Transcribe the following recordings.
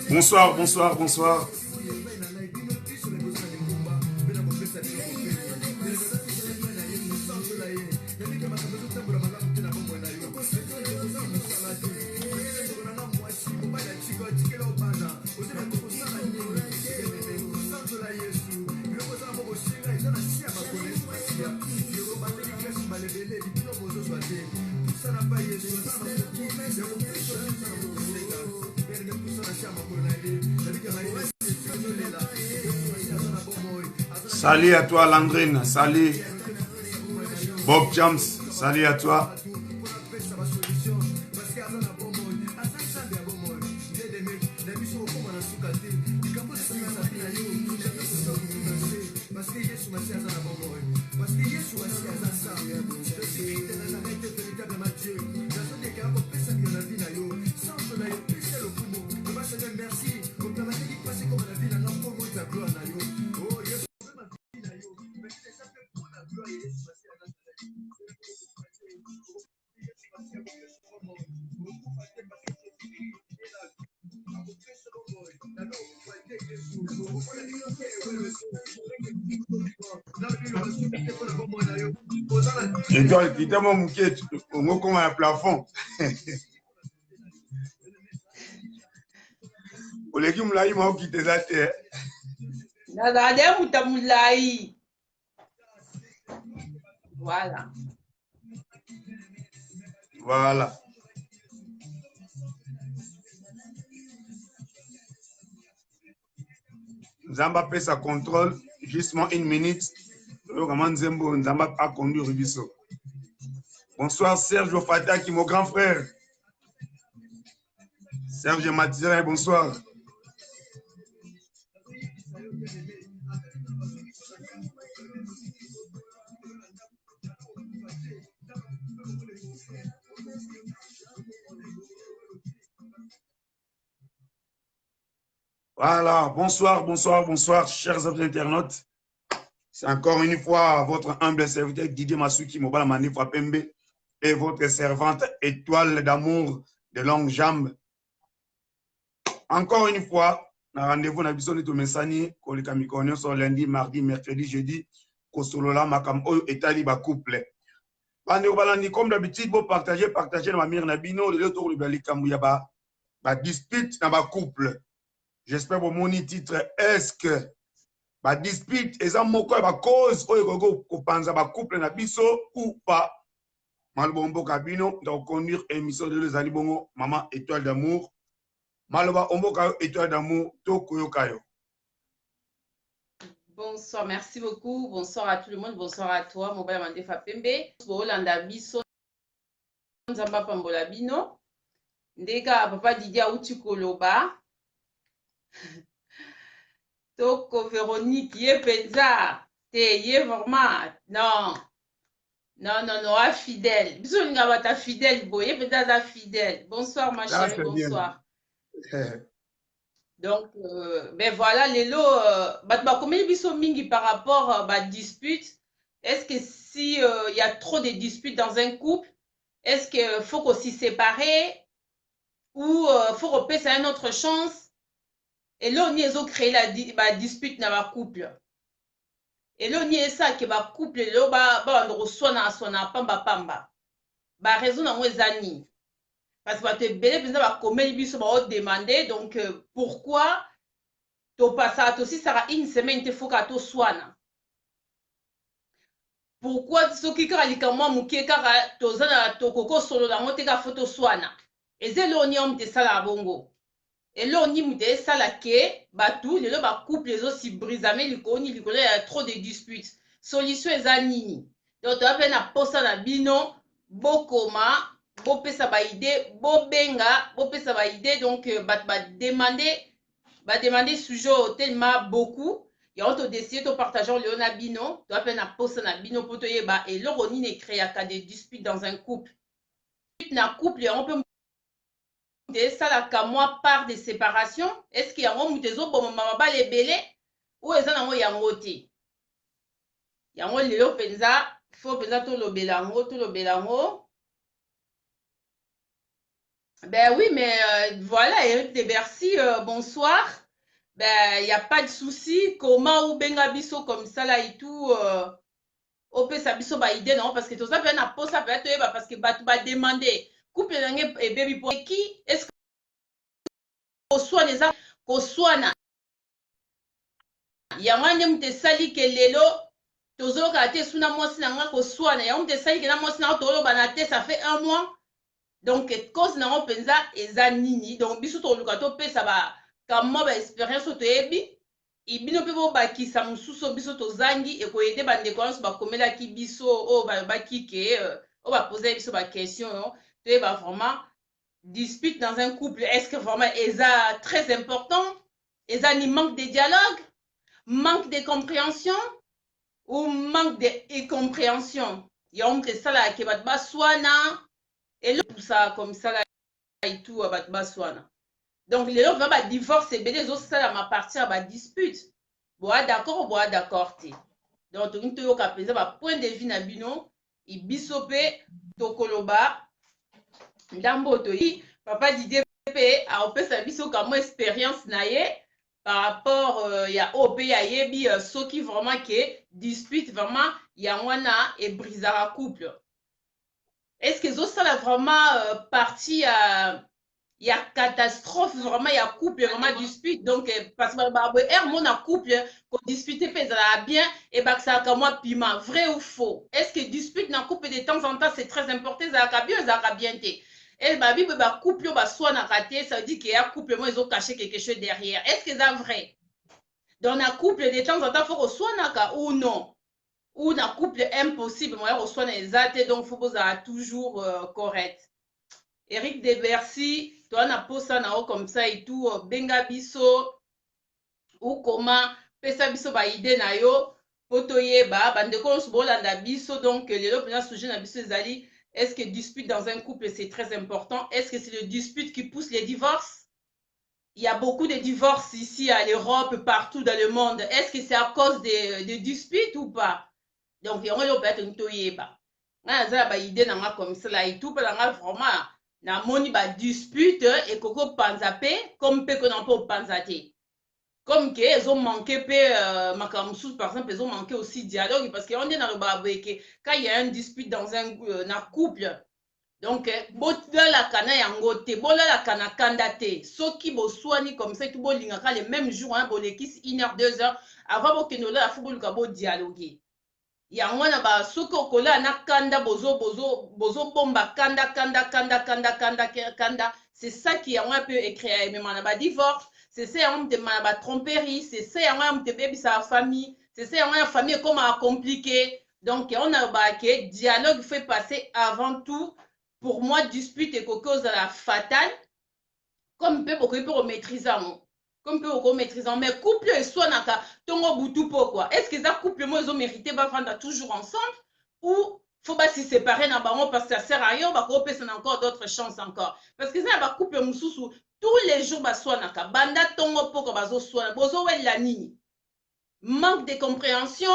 Bonsoir, bonsoir, bonsoir. Salut à toi Landrine, salut Bob Jams, salut à toi. Et toi, tu t'as mon mouquet, on comme un plafond. Au lieu de il m'a quitté la terre. Voilà. Voilà. Zamba fait sa contrôle, justement une minute. Zamba a conduit Rubisso. Bonsoir Serge Fataki, mon grand frère. Serge Mathieu, bonsoir. Voilà, bonsoir, bonsoir, bonsoir, chers internautes. C'est encore une fois votre humble serviteur Didier Masuki Mobala Manifa Pembe et votre servante étoile d'amour de longue jambe. Encore une fois, rendez-vous na biso neto mesani koleka mikonyo sur lundi, mardi, mercredi, jeudi kosolola makam oyo etali ba couple. Bande balandi comme d'habitude bo partager na mamire na bino le tour le likambu ya ba dispute na ba couple. J'espère que mon titre est-ce que ba dispute eza moko ya ba cause oyo ko panza ba couple na biso ou pas. Malbombo kabino donc conduire émission de les bongo maman étoile d'amour. Maloba omboka étoile d'amour tokoyokayo. Bonsoir, merci beaucoup. Bonsoir à tout le monde. Bonsoir à toi, Mobile Mandefa Pembe. Bolanda biso nzamba pambola bino. Ndeka papa Didia uti koloba. Toko Véronique ye penza. Te ye vraiment. Non. Non, non, non, fidèle. Biso linga bata fidèle boye penza za fidèle. Bonsoir ma chérie, bonsoir. Donc, ben voilà, les lots, combien biso mingi par rapport à la dispute? Est-ce que si il y a trop de disputes dans un couple, est-ce qu'il faut qu'on s'y sépare ou faut repasser à une autre chance? Et là, on y a créé la dispute dans le couple. elo ni esa ke ba couple elo ba bando swana pamba ba raison nango eza nini parce que bato ebele mpenza bakomeli biso baodemande donc pourquoi topasaka tosisaka une semaine te foka toswana pourquoi soki kaka likamwa moke kaka toza na tokokosolola yango te kaka fo toswana eza eloko nini omo te esalaka bongo eloko nini moto esala ke bato lelo bacouple ezosibrisame likolo ya trop de disputes solution eza nini donc toza mpe na posa na bino bokoma bopesa baide bobenga bopesa baide donc bato bademande sujet oyo tellement beaucoup yango todeside topartage lelo na bino toza mpe na posa na bino mpo toyeba eloko nini ekreaka des disputes dans un couple na couple yango mpe esalaka mwa part de séparation est ce que yango moto ezobomama mabala ebele oyo eza nango yango te yango lelo mpenza fo mpenza tolobela yango ben oui mais voilà Eric de Bercy bonsoir ben y a pas de souci comment ubenga biso comme ça là et tout opesa biso baide nango parce que toza mpe na posa mpe toyeba parce que bato bademande couple nange ebebi po ki est ce que koswana eza koswana yango nde moto esali ke lelo tozoyoka te suna mwasi nanga koswana yango moto esali ke na mwasi nango tolobana te ça fait 1 mois donc cause nango mpenza eza nini donc biso toluka topesa bakamwa baexpérience oyo toyebi bino mpe bobakisa mosusu biso tozangi ekoyede bandeko nyonso bakomelaki biso oyo balobaki ke oyo bapozaki biso baquestion oyo toyeba vraiment dispute dans un couple est-ce que vraiment eza très important eza ni manque de dialogue manque de compréhension ou manque de incompréhension yango moto esalaka ke bato baswana elopusaka comme ça là et tout bato baswana donc lelo vraiment badivorce ebele ezosalama partir ya badispute boa d'accord te donc tolingi toyoka mpenza bapoint de vue na bino biso mpe tokoloba ndambo toyi papa Didier mpe aopesa biso kamwa expérience na ye par rapport ya oyo mpe yayebi soki vraiment ke dispute vraiment yango wana ebrisaka couple est ce que ezosala vraiment partie ya catastrophe vraiment ya couple vraiment dispute donc parce que mona couple kodispute mpe ezalaka bien ebakisaka mwa piment vrai ou faux est ce que dispute na couple de temps en temps c'est très important ezalaka bien te et babible bacouple oyo baswanaka te ça veut dire que ya couple mo ezocache quelque chose derrière est ce que eza vrai donc na couple de temps en temps faut koswanaka ou non ou na couple impossible moya koswana eza te donc faut bozala toujours correct Eric de Bercy toa na posa na o comme ça et tout benga biso ou comment pesa biso baide na yo po toyeba bandeko nyonso bolanda biso donc lelo mpenza sujet na biso ezali est-ce que dispute dans un couple c'est très important est-ce que c'est le dispute qui pousse les divorces il y a beaucoup de divorces ici à l'Europe partout dans le monde est-ce que c'est à cause de disputes ou pas donc yango eloko peut-être toyeba nga nazala baide nanga comme ça là et tout mpe nanga vraiment namoni badispute ekoki opanza mpe comme mpe kona mpe opanza te comme ke ezomanke mpe makambo mosusu par exemple ezomanke aussi dialogue parce que on nde nalobaka boye ke quand il y a un dispute dans un na couple donc bolalaka na yango te bolalaka na kanda te soki boswani comme ça tu bolingaka le même jour bolekisi 1 heure 2 heures avant bokende olala fo boluka bodialogue yango wana soki okolala na kanda bozobomba kanda c'est ça qui yango mpe ekrea emema na badivorce c'est ça yango motema na batromperie c'est ça yango ya moto ebebisaka famille c'est ça yango ya famille ekomaka compliqué donc on alobaka ke dialogue fait passer avant tout pour moi dispute ekoki ozala fatale comme mpe bokoki mpe komaîtrise yango comme mpe okomaîtrise yango mais couple eswanaka ntongo butu mpo quoi est ce que eza couple mo ezomérite bavanda toujours ensemble ou faut basi séparer na bango parce que ça sert à rien bakopesana encore d'autres chances encore parce que eza na bacouple mosusu tous les jours baswanaka banda ntongo mpoko bazoswana bozowelela nini manque de compréhension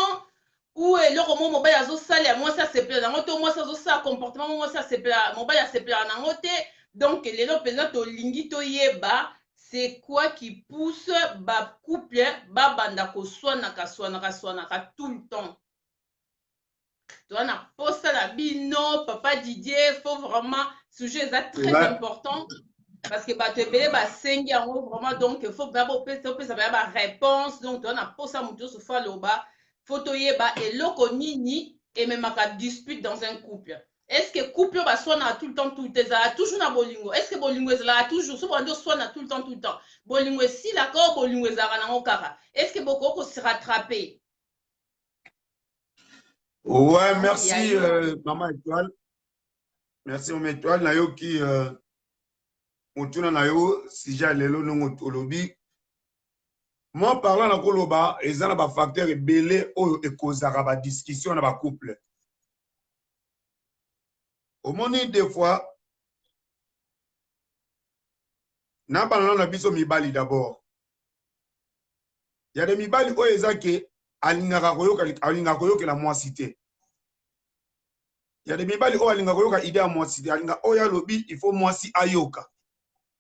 ou eloko mo mobali azosalela mwasi asepela nango to mwasi azosala comportement mo mwasi asepela mobali asepela nango te donc lelo mpenza tolingi toyeba c'est quoi qui pousse ba couple ba banda ko swanaka tout le temps. Tu as posta la bino, papa Didier, faut vraiment, sujet très important. Parce que bah, tu es belé, bah, sengi en haut, vraiment, donc, il faut d'abord ça réponse. Donc, tu as posta mon sur fois le bas, photo yeba, et loko nini, et même à dispute dans un couple. Est-ce que couple va soit tout le temps, tout le temps, toujours na bolingo? Est-ce que bolingo est là toujours? Souvent, on soit tout le temps, tout le temps. Bolingo est si d'accord, bolingo est là, est-ce que beaucoup se rattraper? Ouais, merci, Maman Étoile. Merci, Maman Étoile. Nayo qui, Mutuna Nayo, si j'ai lelo non olobi. Moi, parlant na koloba, ils ont un facteur belé ou et causera ba discussion na ba couple. Au moment des fois, na parlant na biso mibali d'abord. Il y a des mibali où ils ont que alingaka koyoka la moi cité. Il y a des mibali où alingaka koyoka idée à moi cité. Alinga oya lobi, il faut moi si ayoka.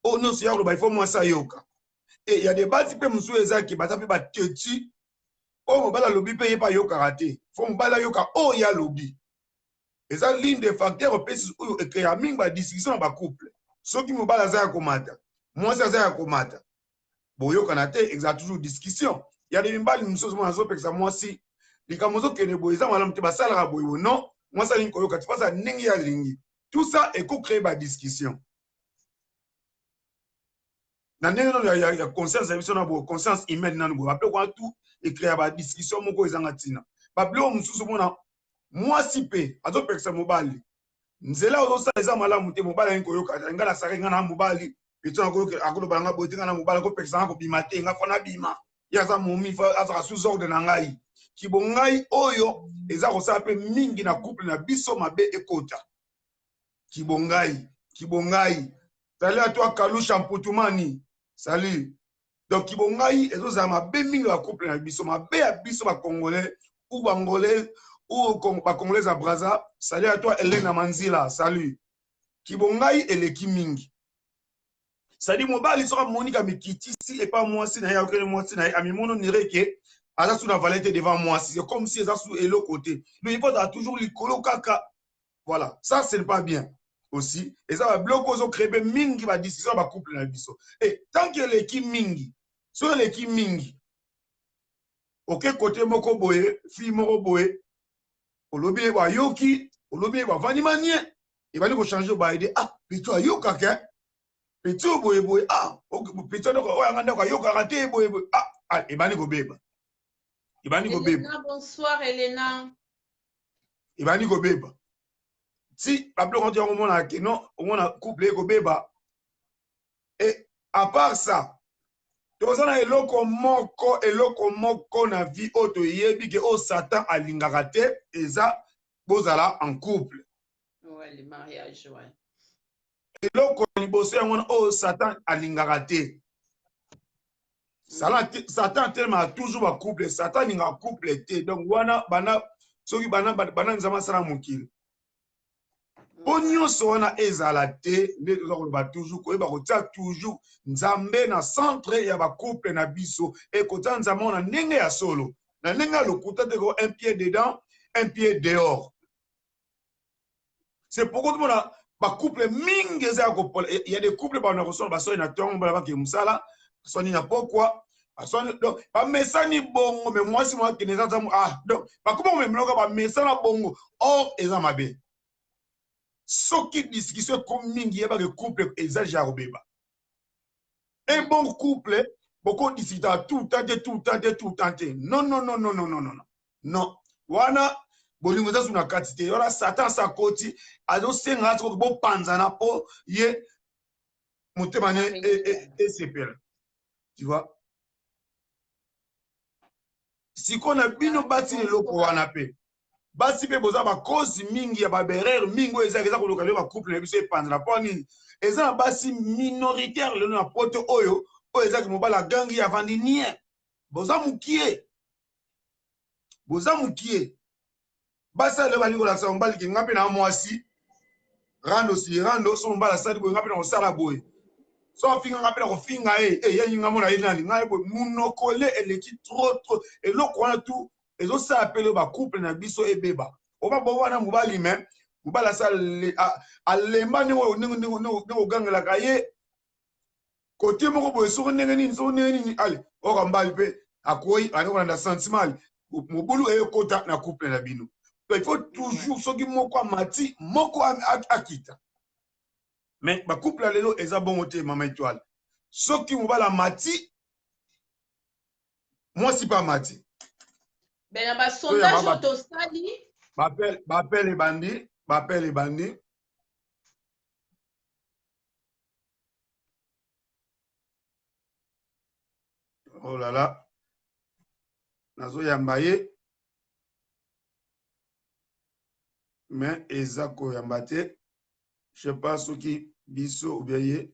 Oh non, si il faut moi si ayoka. Et il y a des bâtiments qui sont qui sont têtus. Oh, mon bala lobby paye pas yoka raté. Faut mon bala yoka oh ya lobby. Et ça ligne de facteurs où et créer une discussion dans le couple. Ceux qui mon bala za komata. Moi ça za komata. Bon yoka na te exact toujours discussion. Il y a des mbali nous sommes en que ça moi si les kamozo que ne boyza malam te basala ra boyo non. Moi ça ligne koyoka tu passes ningi ya lingi. Tout ça est co créer ba discussion. Il y a conscience conscience humaine nan bo après quoi tout écrire ba discussion moko ezanga tina ba blo mususu mona moi si pe azo peksa mobali nzela ozo sa eza malamu te mobali nko yoka ngala sare ngana mobali petona ko akolo banga botinga na mobali ko peksa ko bimate nga fona bima ya za momi fa aza sous ordre na ngai ki bongai oyo eza ko sa pe mingi na couple na biso mabe ekota ki bongai tali à toi Kalusha Mputumani. Salut. Donc, Kibongai, et nous avons bien la couple na biso, ma bé à biso ba Congolais ou Bangolais ou ba Congolais à Braza. Salut à toi Elena Manzila. Salut. Kibongai et les Kimingi. Salut mobile sera Monica Mikiti si et pas moi si na ya aucun moi si na ami mono nireke ala sous la valette devant moi c'est comme si ça sous et l'autre côté. Mais il faut toujours les colo kaka. Voilà, ça c'est pas bien. Aussi et ça va bloquer aux créer mingi va décision va couple na biso et tant que l'équipe mingi sur l'équipe mingi ok côté moko boye fille moko boye olobi ba yoki olobi ba vani manie et va lui changer ba idée ah pito yoka ke pito boye ah pito donc o nganda ko yoka raté boye ah et bani go beba et bani go beba bonsoir Elena et bani go beba. Si, après, on dit au moment là, non, on a couplé au béba. Et à part ça, tu as un loko moko na vie auto yebi que au Satan a l'ingarate et ça, bozala en couple. Ouais, le mariage, ouais. Et loko ni bossé au Satan a l'ingarate. Satan tellement toujours un couple, Satan n'est un couple. Donc, wana bana, soki bana nzama sala mukili. Pognon sona ezalate les ba toujours ko ba kotia toujours nzambe na centre ya ba couple na biso et kota nzambe na ndenge ya solo na ndenge lokuta te ko un pied dedans un pied dehors. C'est pourquoi tout le monde ba couple mingi za ko il y a des couples ba na ko ba so na tongo ba ke musala so ni na pourquoi donc ba mesani bongo mais moi si moi qui ne ah donc ba comment même loka ba mesana bongo or ezamabe. Ce qui discussion comme mingi yeba que couple exagère beba. Un bon couple, beaucoup discutent tout le temps. Non. Wana bolingo za suna katite yora Satan sa koti azo senga so bo panzana po ye mutemane et sepel. Tu vois? Si qu'on a bino bati le loko wana pe. Basi pe boza ba cause mingi ya ba berere mingo ezaka ko lokalo ba couple na biso epandra po nini eza basi minoritaire le na poto oyo ezaka mobala gangi ya vandi nie boza mukie basa le balingo la sa mbali ki ngape na mwasi rando so mbala sadi bo ngape na osala boy so finga ngapela ko finga yenga mona inani ngai bo munokole eleki trop et loko wana tout ezo sa appelé ba couple na biso ebeba oba bo wana mobali me mobala sa alemba ningo gangela kaye côté moko bo so ndenge nini allez oka mbali pe akoyi aniko na sentiment mobulu ekota na couple na bino. Il faut toujours ce qui moko mati moko akita. Mais ba couple la lelo eza bon ote Mama Étoile. Ce qui mo bala mati moi si pas mati. Ben ba sondage autosali Bapel les bandits. Oh là là. Nazo yambaye. Mais ezako yambate. Je sais pas ce qui biso ou bien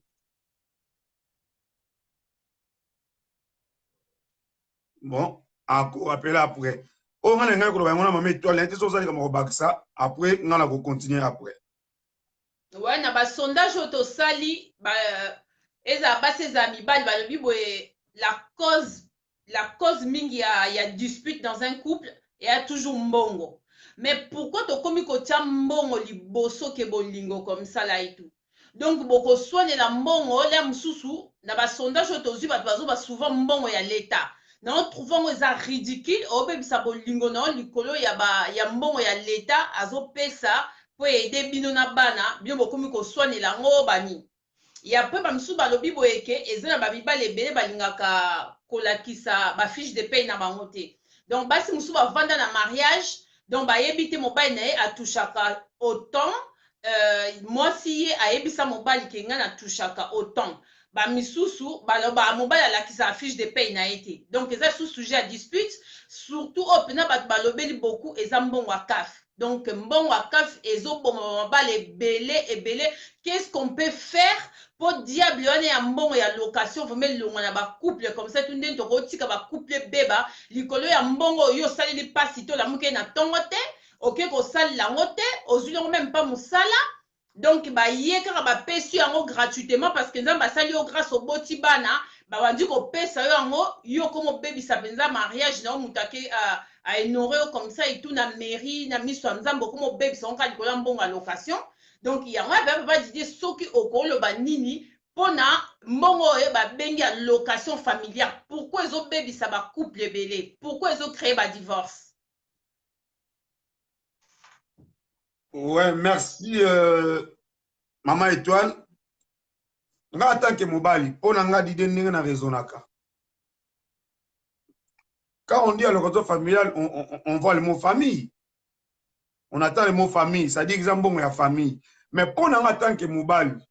bon, à rappeler après. On a un gars Mama Étoile, l'intention c'est comme ça. Après, on a continuer après. Ouais, na ba sondage autosali ba eza ba ses amis ba lobi boye la cause mingi ya dispute dans un couple et a toujours mbongo. Mais pourquoi to komi ko tia mbongo liboso ke bolingo comme ça là et tout. Donc boko soigner la mbongo la msusu na ba sondage autozu ba bazo ba souvent mbongo ya l'état. Non trouvons eza ridicule obebisa bolingo na likolo ya mbongo ya l'état azo pesa po aider bino na bana bino bokomi ko soigner la ngo bani. Ya pe ba msusu ba lobi boyeke eza na ba bibale ebele balingaka kolakisa ba fiche de paye na bango te. Donc basi msusu ba vanda na mariage donc ba yebite mobile na ye atushaka autant moi si ye ayebisa mobile kenga na tushaka autant ba misusu ba mobile alakisa fiche de paye na été. Donc eza sous sujet à dispute surtout opena ba balobeli beaucoup eza mbongo akaf. Donc mbongo akaf ezo bongo ba ebele qu'est-ce qu'on peut faire pour diable on ya mbongo ya location faut mettre longa na ba couple comme ça tout ndenge to kotika ba couple beba likolo ya mbongo yo saleli pasi to la muke na tongote OK ko sali la ngote ozuli même pas musala. Donc ba yeka ba pesi yango gratuitement parce que nzamba sali yo grâce au boti bana ba wandi ko pesa yango yo comme baby sa benza mariage na mutake a honorer comme ça et tout na mairie na miso nzambo comme baby son ka likolo mbongo location. Donc il y a un peu d'idée soki okolo ba nini pona mbongo e ba bengi ya location familiale. Pourquoi ils ont baby ça ba couple belé? Pourquoi ils ont créé ba divorce? Ouais, merci Maman Étoile. Nga attaque mobali, pona nga dide ndenge na raisonnaka. Quand on dit à l'occasion familiale, on voit le mot famille. On attend le mot famille, ça dit exemple bon la famille. Mais pona nga attaque mobali.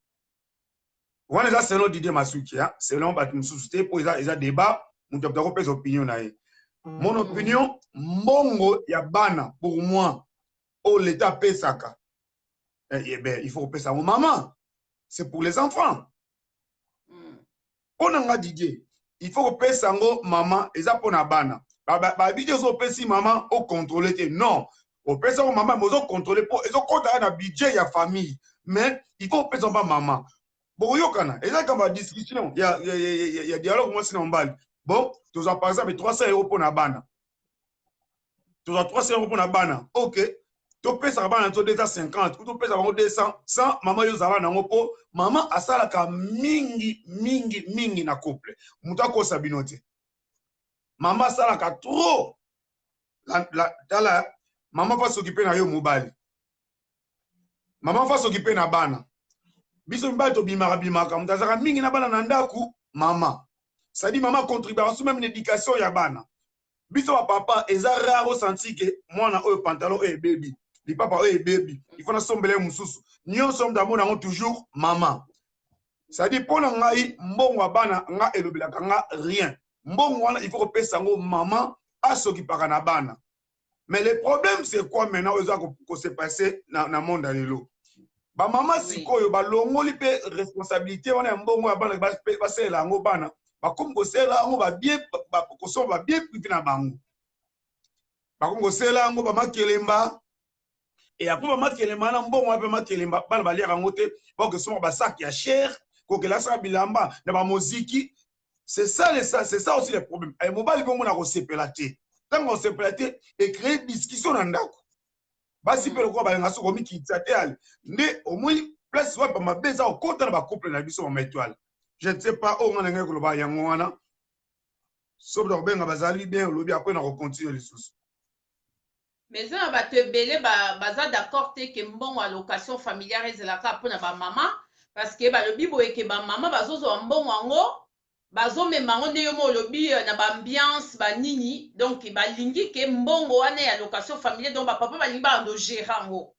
On est là selon Didier Masuki, hein, selon Batum Souste pour les débat, on doit avoir des opinions là. Mon opinion, mbongo ya bana pour moi. Oh, l'État paie ça. Eh bien, il faut payer ça aux mamans. C'est pour les enfants. On a dit, il faut payer ça aux mamans et ça pour la bana. Bah, vidéo, on paye si maman au contrôler. Non, on paye ça aux mamans, mais on contrôler pour. Ils ont compté un budget, il y a famille. Mais il faut payer ça aux mamans. Bon, il y a comme une discussion, il y a dialogue, moi, c'est normal. Bon, tu as par exemple 300 € pour la bana. Tu as 300 € pour la bana. Ok. Tu peux savoir dans 250 ou tu peux savoir 200 sans maman yo zala nango po maman asala ka mingi na couple muta ko sabinote maman asala ka trop la maman va s'occuper na yo mobile maman va s'occuper na bana biso mbali to bimaka mutazaka mingi na bana na ndaku maman ça dit maman contribue à même l'éducation ya bana biso papa eza rare senti que moi na oyo pantalon et baby. Les papa et baby, il faut assembler mususu. Nous sommes d'abord toujours maman. Ça dit pour ngai mbongo bana nga elobelaka nga rien. Mbongo wana il faut payer sango maman à ce qui para na bana. Mais le problème c'est quoi maintenant que s'est passé dans le monde alelo. Ba maman sikoyo ba longoli pe responsabilité wana mbongo ya bana ba sela ngo bana. Ba comme ko sela ngo ba bien ba ko so ba bien privé na bango. Ba comme ko sela ngo ba makelemba. Et après, je vais mettre les mains en bon, je vais mettre les mains en côté pour que ce soit un sac qui est cher. kokela sa bilamba na ba moziki. C'est ça aussi le problème. Et mobile bon na ko sepelate. Tant on sepelate et créer discussion na ndako. Basi pe ko ba ngaso ko mi kitate ale. Nde au moins place wa ba mabeza o kota na ba couple na biso ma étoile. Je ne sais pas où on a ngé ko ba yango wana. Sauf donc ben bazali bien lobi après na ko continuer les sous. Mais ça va te belé baza d'accord te que mbongo allocation familiale ezelaka pona ba maman parce que ba lobi boye que ba maman bazozo mbongo ngo bazo memango nde yo mo lobi na ba ambiance ba nini donc ba lingi que mbongo wana ya allocation familiale donc ba papa ba lingi ba ndo gérer ngo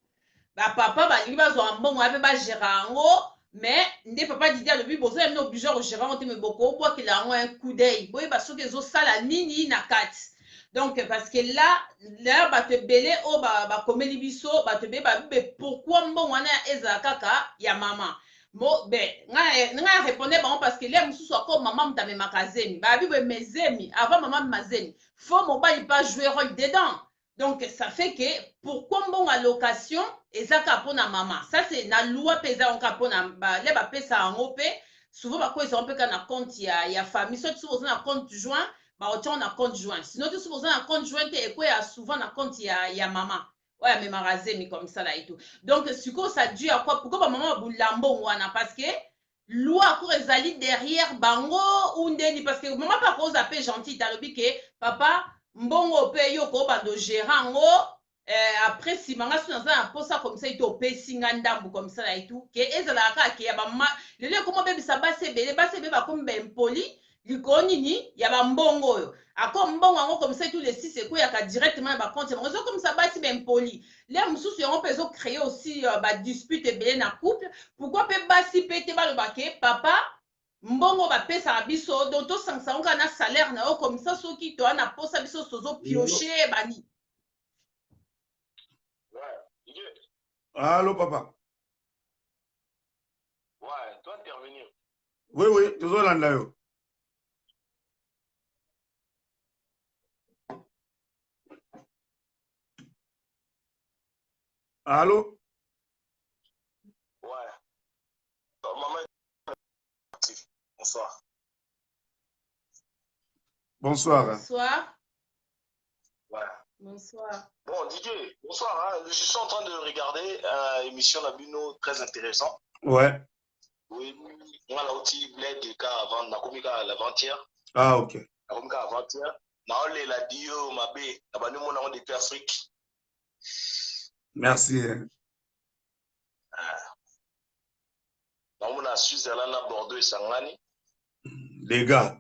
ba papa ba lingi bazo mbongo ape ba gérer ngo mais nde papa didi alobi bozo ya no obligé ko gérer ngo te me boko bo ki la ngo un coup d'œil boye ba soki zo sala nini na kati. Donc, parce que là, bah, te belé, oh, bah, comme les biso, bah, te belé, bah, pourquoi bon, on a ezakaka, ya maman. Bon, ben, n'a répondre, bon, parce que là, monsieur soit comme maman, t'as mes makazemi, bah, mes zemi, avant maman, ma zemi. Faut, mon pas, il pas jouer rôle dedans. Donc, ça fait que, pourquoi bon, allocation, ezaka pour na maman. Ça, c'est, na loi, pesa, on capone, bah, là, bah, pesa en OP, souvent, bah, quoi, ils sont un peu quand na compte, il y a famille, soit souvent, on a compte joint, on a compte joint. Sinon, tu supposes un compte joint et quoi, souvent, un compte, il y a maman. Ouais, mais marasé, mais comme ça, là et tout. Donc, ce que ça dû à quoi? Pourquoi maman boulambo ou ana? Parce que loi pour les alliés derrière bango ou ndeni. Parce que maman pas cause appel gentil. T'as le que papa, mbongo paye yoko bando gérant. Après, si maman se dans un poste comme ça, il te paye singandambu comme ça, là et tout. Que ezalaka, que ya maman. Le lieu comment bébé ça basse bébé comme ben poli. Likonini ya ba mbongo yo ako mbongo ngo comme ça tous les 6 et quoi ya ka directement ba compte mo comme ça basi ben poli les mususu yo peso créer aussi ba dispute belé na couple pourquoi pe basi pété ba le baké papa mbongo ba pesa biso donc to sangsa nga na salaire na yo comme ça soki to na posa biso sozo piocher bani. Ouais. Allô papa. Ouais, toi intervenir. Oui, toujours là yo. Allô? Ouais. Maman, bonsoir. Bonsoir. Bonsoir. Ouais. Bonsoir. Bon, Didier, bonsoir. Hein. Je suis en train de regarder l'émission Nabuno très intéressant. Ouais. Oui, moi, là aussi, bled de cas avant, Nakomika l'avant-hier. Ah, ok. Nakomika avant-hier. Naole la Dio, Mabé, Nabanu, mon depuis Afrique. Merci. On a Switzerland, Bordeaux et Sangani. Les gars.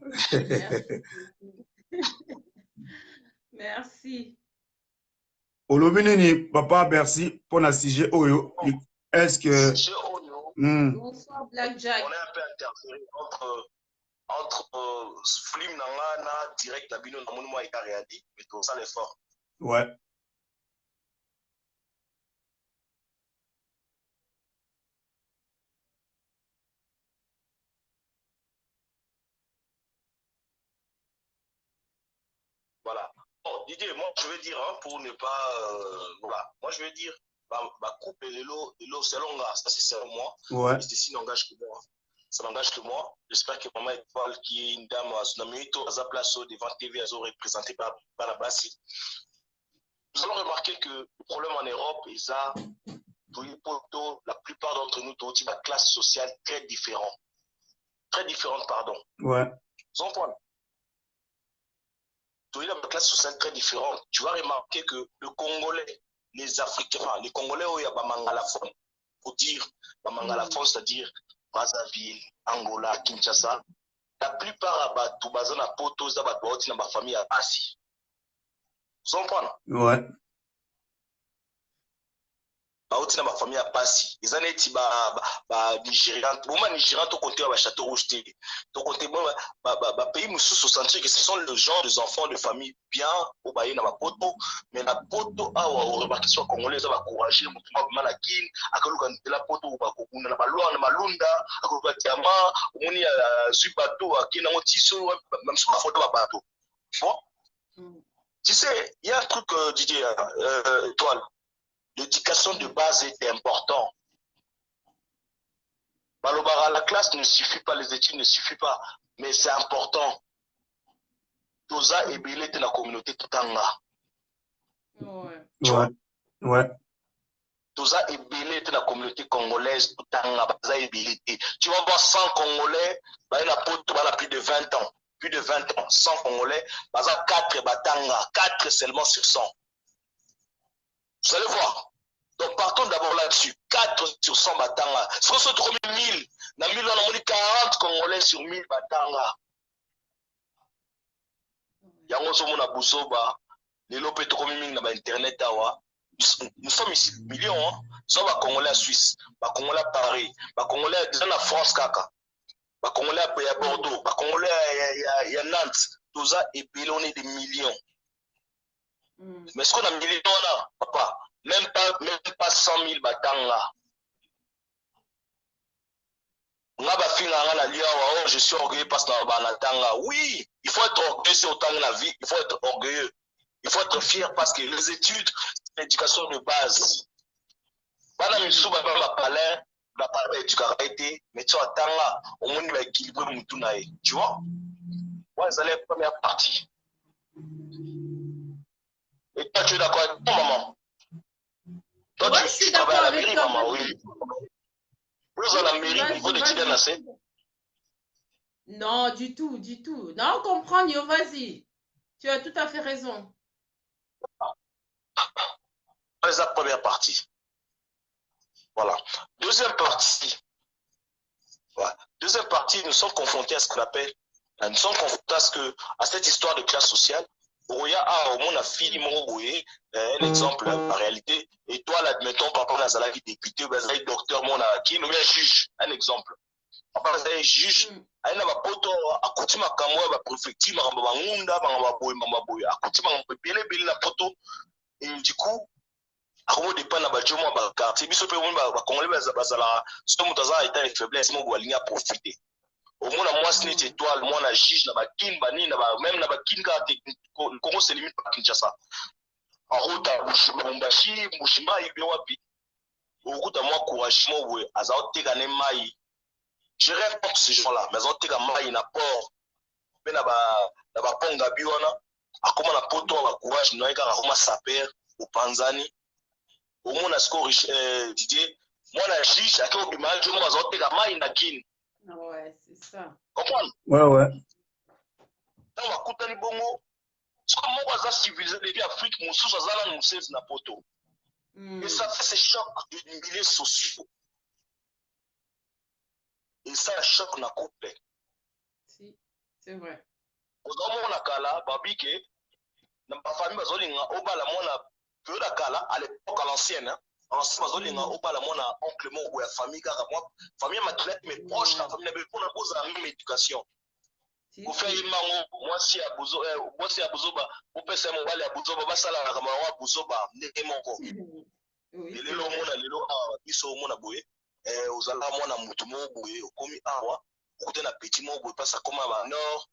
Merci. Olobinini, papa, merci pour la sujet Oyo. Est-ce que. Bonsoir, Black Jack. On est un peu interféré entre Flim Nangana, direct à Bino Namounoumo et Kariadi, mais tout ça l'effort. Ouais. Voilà. Bon, Didier, moi je veux dire, hein, pour ne pas. Voilà. Moi je veux dire, ma coupe et l'eau, c'est long, ça c'est selon moi. Ouais. Ceci n'engage que moi. Ça n'engage que moi. J'espère que Maman Étoile, qui est une dame à Tsunamito, à sa place devant TV, à représentée par la Bassi. Nous allons remarquer que le problème en Europe est ça. La plupart d'entre nous, ont une classe sociale très différente. Très différente, pardon. Ouais. Sans point. Tu as une classe sociale très différente. Tu vas remarquer que le Congolais, les Africains, enfin, les Congolais, il y a Bamangalaphone. Pour dire Bamangalaphone, c'est-à-dire Brazzaville, Angola, Kinshasa. La plupart de Bazana Poto, Zabatouati, dans ma famille à Bassi. Sans point. Ouais. Bauti na ma famille à Passi. Ils en étaient Nigérians. Pour moi, Nigérians, tout compté à Château Rouge. Tout compté, pays Moussou se sentir que ce sont le genre des enfants de famille bien au Baye na ma poto. Mais la poto, au remarqué sur Congolais, ça va courager, Moutouma Malakin, à Kaluka la poto, ou Bakuna, la Balua, la Malunda, à Kaluka Tiama, ou Moni à Zubato, à Kina Motiso, même sur ma photo à Bato. Tu sais, il y a un truc, Didier, Étoile. L'éducation de base est importante. La classe classe ne suffit pas, les études ne suffisent pas, mais c'est important. Toza et Belé de la communauté Tanga. Ouais. Ouais. Ouais. Toza et Belé de la communauté congolaise Tanga. Tu vas voir 100 Congolais, il y a plus de 20 ans. Plus de 20 ans, 100 Congolais, il y a 4 Batanga, 4 seulement sur 100. Vous allez voir. Donc partons d'abord là-dessus. 4 sur 100 Batanga. Si on se trouve 1000, dans 1000, on a 40 Congolais sur 1000 Batanga. Yango somo na Busoba, les lopes tromi ming na internet awa. Nous sommes ici millions, hein. Nous sommes Congolais à Suisse, Congolais à Paris, Congolais déjà en France kaka, Congolais à Bordeaux, Congolais à Nantes. Tout ça et puis on est des millions. Mais ce qu'on a millions là, papa, même pas 100 000 Batanga. Je suis orgueilleux parce que oui, il faut être orgueilleux sur autant de la vie, il faut être orgueilleux, il faut être fier parce que les études, l'éducation de base. Bana misuba ba palais, la palais éducation mais tu attends là, au moins il va équilibrer mutunae, tu vois? Ouais, ça c'est la première partie. Et toi tu es d'accord avec toi maman? Toi ouais, tu travailles à la mairie maman, oui. Vous à la mairie, Vas-y, au niveau d'études assez? Non, du tout, du tout. Non, on comprend, Nio, vas-y. Tu as tout à fait raison. C'est la première partie. Voilà. Deuxième partie. Voilà. Deuxième partie, nous sommes confrontés à ce qu'on appelle, nous sommes confrontés à cette histoire de classe sociale. Roya a au moins a fini un exemple, en réalité. Et toi, là, admettons, papa, on a député, un docteur, mon qui nous met un juge, un exemple. Papa, un juge, il y a un poto, à coutume à Kamoa, à préfecture, à Mangunda, à Maboy, à coutume à bien la poto. Et du coup, ako dépend na bajomo ba quartier biso pe wona ba congolais bazala so mutaza état de faiblesse mo bo ligne profiter au moins moi ce n'est étoile moi na juge na ba kin ba ni na ba même na ba kin ka Congo c'est limite pas Kinshasa en route à Bushimbashi Bushima ibe wapi au route à moi courage mo bo azao teka ne mai je rêve pour ces gens là mais azao teka mai na port pe na ba ponga biwana akoma na poto ba courage no eka akoma saper au Panzani. Au moins, on a score Didier. Moi, on a juge, à qui on demande, je m'en ai la main in kin. Ouais, c'est ça. Comprends? Ouais, ouais. Dans ma coupe de bongo, c'est comme moi, on a civilisé les Afrique, mon sous, on a na poto. Et ça fait ces chocs de milieux sociaux. Et ça, choc na couple. Si, c'est vrai. Au moment où on a kala, babike, dans ma famille, on a obala, on a peu de kala, à l'époque, à l'ancienne, hein. Ensuite, on a obala, on a oncle, mon la famille, car moi, famille, ma traite, mes proches, la famille, on a besoin de la même éducation. Vous faites une maman, moi, si à Bouzo, vous pensez mon balai à Bouzo, bah, ça, la ramawa, Bouzo, bah, n'est mon corps. Et les lots, mon a les lots, ils sont mon aboué, aux alas, mon a moutumo, boué, au commis, awa, au côté d'un petit mot, boué, passe à comment à nord.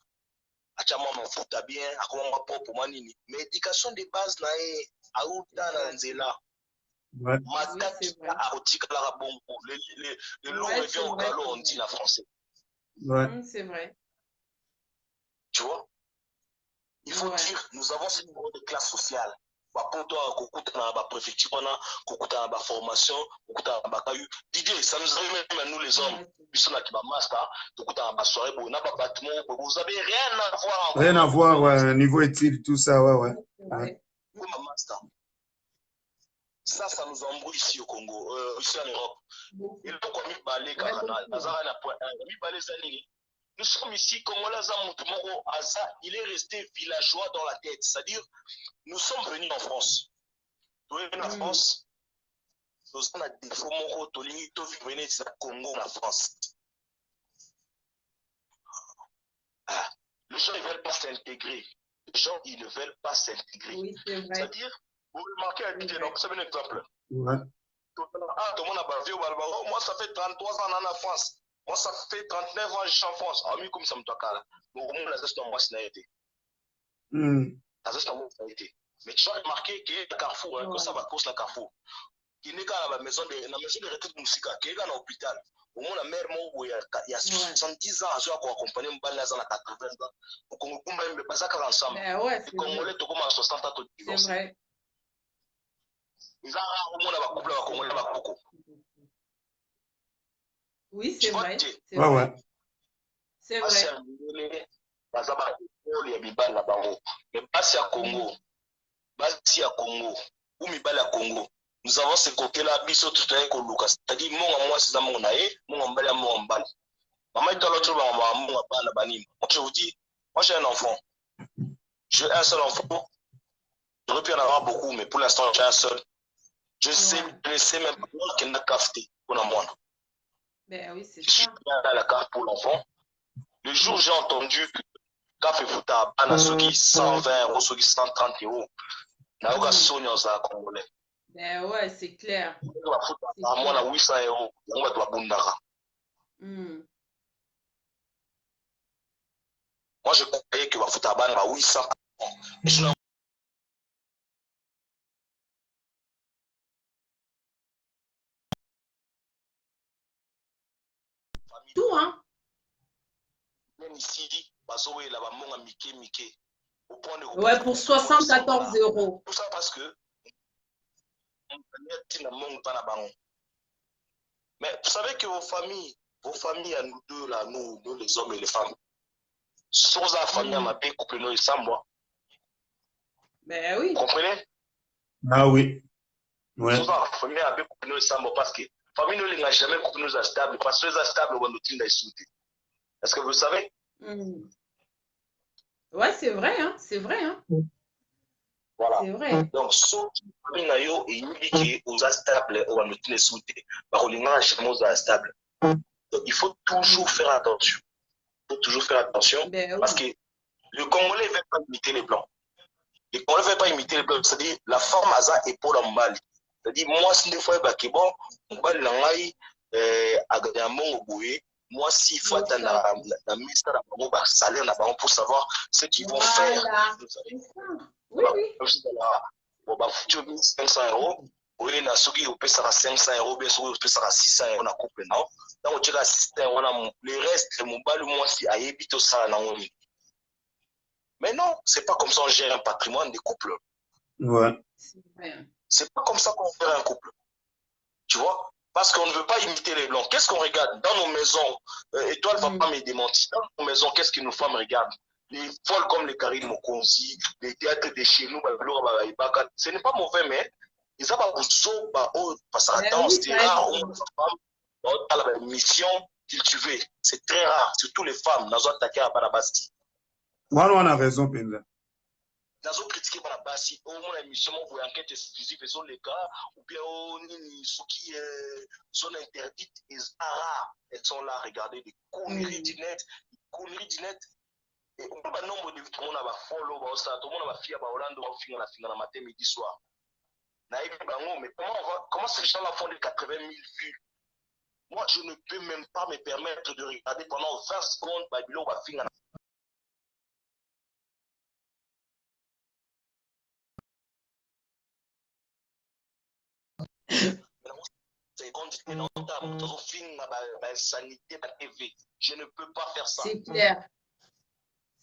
Achama mafuta bien akoma mapopo manini mais éducation de base na auta na nzela mataki aotika la bongo le loup revient au galop on dit en français ouais c'est vrai tu vois il faut dire nous avons ce niveau de classe sociale bapoto kokuta na ba préfecture na kokuta na ba formation kokuta na ba kayu Didier ça nous arrive même à nous les hommes puisque na kiba master kokuta na ba soirée bo na ba bâtiment vous avez rien à voir ouais niveau études tout ça ouais comme un master ça nous embrouille ici au Congo ici en Europe et donc on mi balé kana azara na point 1 mi balé zanini. Nous sommes ici, Congolais, il est resté villageois dans la tête. C'est-à-dire, nous sommes venus en France. Nous sommes venus en France. Nous sommes à défaut, nous sommes venus au Congo, en France. Ah. Les gens, ils ne veulent pas s'intégrer. Les gens, ils ne veulent pas s'intégrer. Oui, c'est vrai. C'est-à-dire, vous remarquez à Didier, donc c'est un exemple. Ouais. Ah, tout le monde a bavé au Balbaro. Moi, ça fait 33 ans en France. Moi, ça fait 39 ans que je suis en France. Ah, oui, comme ça me toque là. Mais au moins, la zeste en moi, c'est été. La zeste en moi, c'est été. Mais tu as remarqué qu'il y a un carrefour, que ça va cause la carrefour. Qui n'est qu'à la maison de retraite de Moussika, qui est dans l'hôpital. Au moins, la mère, il y a 70 ans, je vais accompagner un bal à 80 ans. Au Congo, on va pas ça ensemble. Les Congolais, tu commences à 60 ans, tu divorces. C'est vrai. Ils ont au moins un couple à Congolais, à beaucoup. Oui, c'est vrai. C'est vrai. C'est vrai. Mais basi à Congo, basi à Congo, ou mibali à Congo, nous avons ce côté-là, biso tout à l'heure, c'est-à-dire, moi, c'est dans mon aïe, mon emballé à mon emballé. Maman, je vous dis, moi j'ai un enfant. J'ai un seul enfant. J'aurais pu en avoir beaucoup, mais pour l'instant, j'ai un seul. Je sais même pas qu'il n'a café pour la moine. Ben oui, c'est ça. Je suis bien à la carte pour l'enfant. Le jour où j'ai entendu que café fouta à Sogi 120 euros, Sogi 130 euros, n'a aucun songe aux Congolais. Ben ouais, c'est clair. À moins à 800 euros, on va doit bundara. Moi, je croyais que va foutre à 800. Tout, hein? Même ici, ouais, pour 74 euros. Tout ça parce que mais vous savez que vos familles à nous deux, là, nous les hommes et les femmes, sans la famille à ma paix, couple nous et sans moi. Ben oui. Vous comprenez? Ah oui. Ouais. Sans la famille à paix, couple nous et sans moi, parce que la famille ne l'a jamais couple nous à stable, parce que les stables, on nous tient sauter. Est-ce que vous savez? Ouais, c'est vrai, hein? C'est vrai, hein? Voilà. C'est vrai. Donc, ceux qui ont dit aux stables, on va nous tenir sauter, par aux stables. Donc, il faut toujours faire attention. Il faut toujours faire attention parce que le Congolais ne veut pas imiter les Blancs. Le Congolais ne veut pas imiter les Blancs. C'est-à-dire, la femme a sa épaule en balle. C'est-à-dire, moi, si des fois, il y bon, on va l'engager à gagner un bon boué. Moi, s'il faut attendre la mise à la salaire pour savoir ce qu'ils vont faire. Oui, oui. Bon, bah, foutu 500 euros. Oui, na soki au pesa 500 euros, bien sûr, au pesa 600 euros na couple, non? Donc, tu as 600 euros, le reste, mon bal, moi, si à éviter ça, non? Mais non, c'est pas comme ça on gère un patrimoine de couple. Ouais. C'est pas comme ça qu'on gère un couple. Tu vois? Parce qu'on ne veut pas imiter les Blancs. Qu'est-ce qu'on regarde dans nos maisons? Et toi, elle ne va pas me démentir. Dans nos maisons, qu'est-ce que nos femmes regardent? Les folles comme les Karine Mokonzi, les théâtres de chez nous, ce n'est pas mauvais, mais ils ont c'est rare, une mission cultivée. C'est très rare, surtout les femmes. Nous attaqué à Barabasti. Moi, on a raison, Penda. Nous avons critiqué Barabasti. Au moins, la mission, on voit enquête exclusive, sur les cas, ou bien, ceux qui sont interdites, ils sont rares. Elles sont là, regardez, des conneries du net, Et on a un nombre de tout le monde a follow, tout le monde a fille à Orlando, on a matin, midi, soir. Mais comment ces gens-là font des 80 000 vues? Moi, je ne peux même pas me permettre de regarder pendant 20 secondes Babylon va finir. Je ne peux pas faire ça. C'est clair.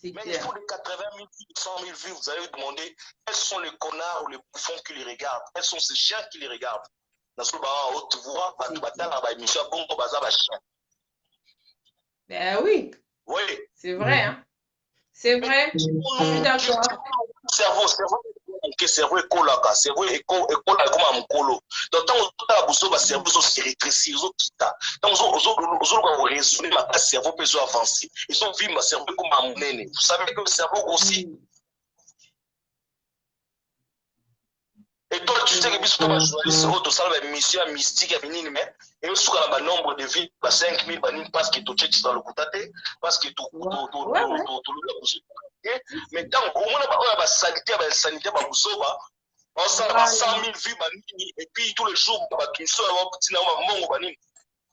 Mais il faut les 80 000, 100 000 vues. Vous allez demander quels sont les connards ou les bouffons qui les regardent. Quels sont ces chiens qui les regardent. Ben oui. Oui. C'est vrai, hein. C'est vrai. Je suis d'accord. Cerveau ekolaka cerveau ekolaka comme un mokolo donc ntango ozotala boso bacerveau ezoserétrécir ezokita ntango ozoluka koraisonne makasi cerveau mpe ezoavance ezovimba cerveau ekoma monene vous savez que le cerveau grossit et toi tu sais que biso to bajournaliste oyo tosala bamission ya mystique ya minini mais ezosuka na banombre de vie ba 5 000 banini parce que tocekisa lokuta te parce que mais ntango omona oyo basanité ya basanité babusoba basala 100 000 vues banini et puis tous les jours bakiso ya batina bamongo banini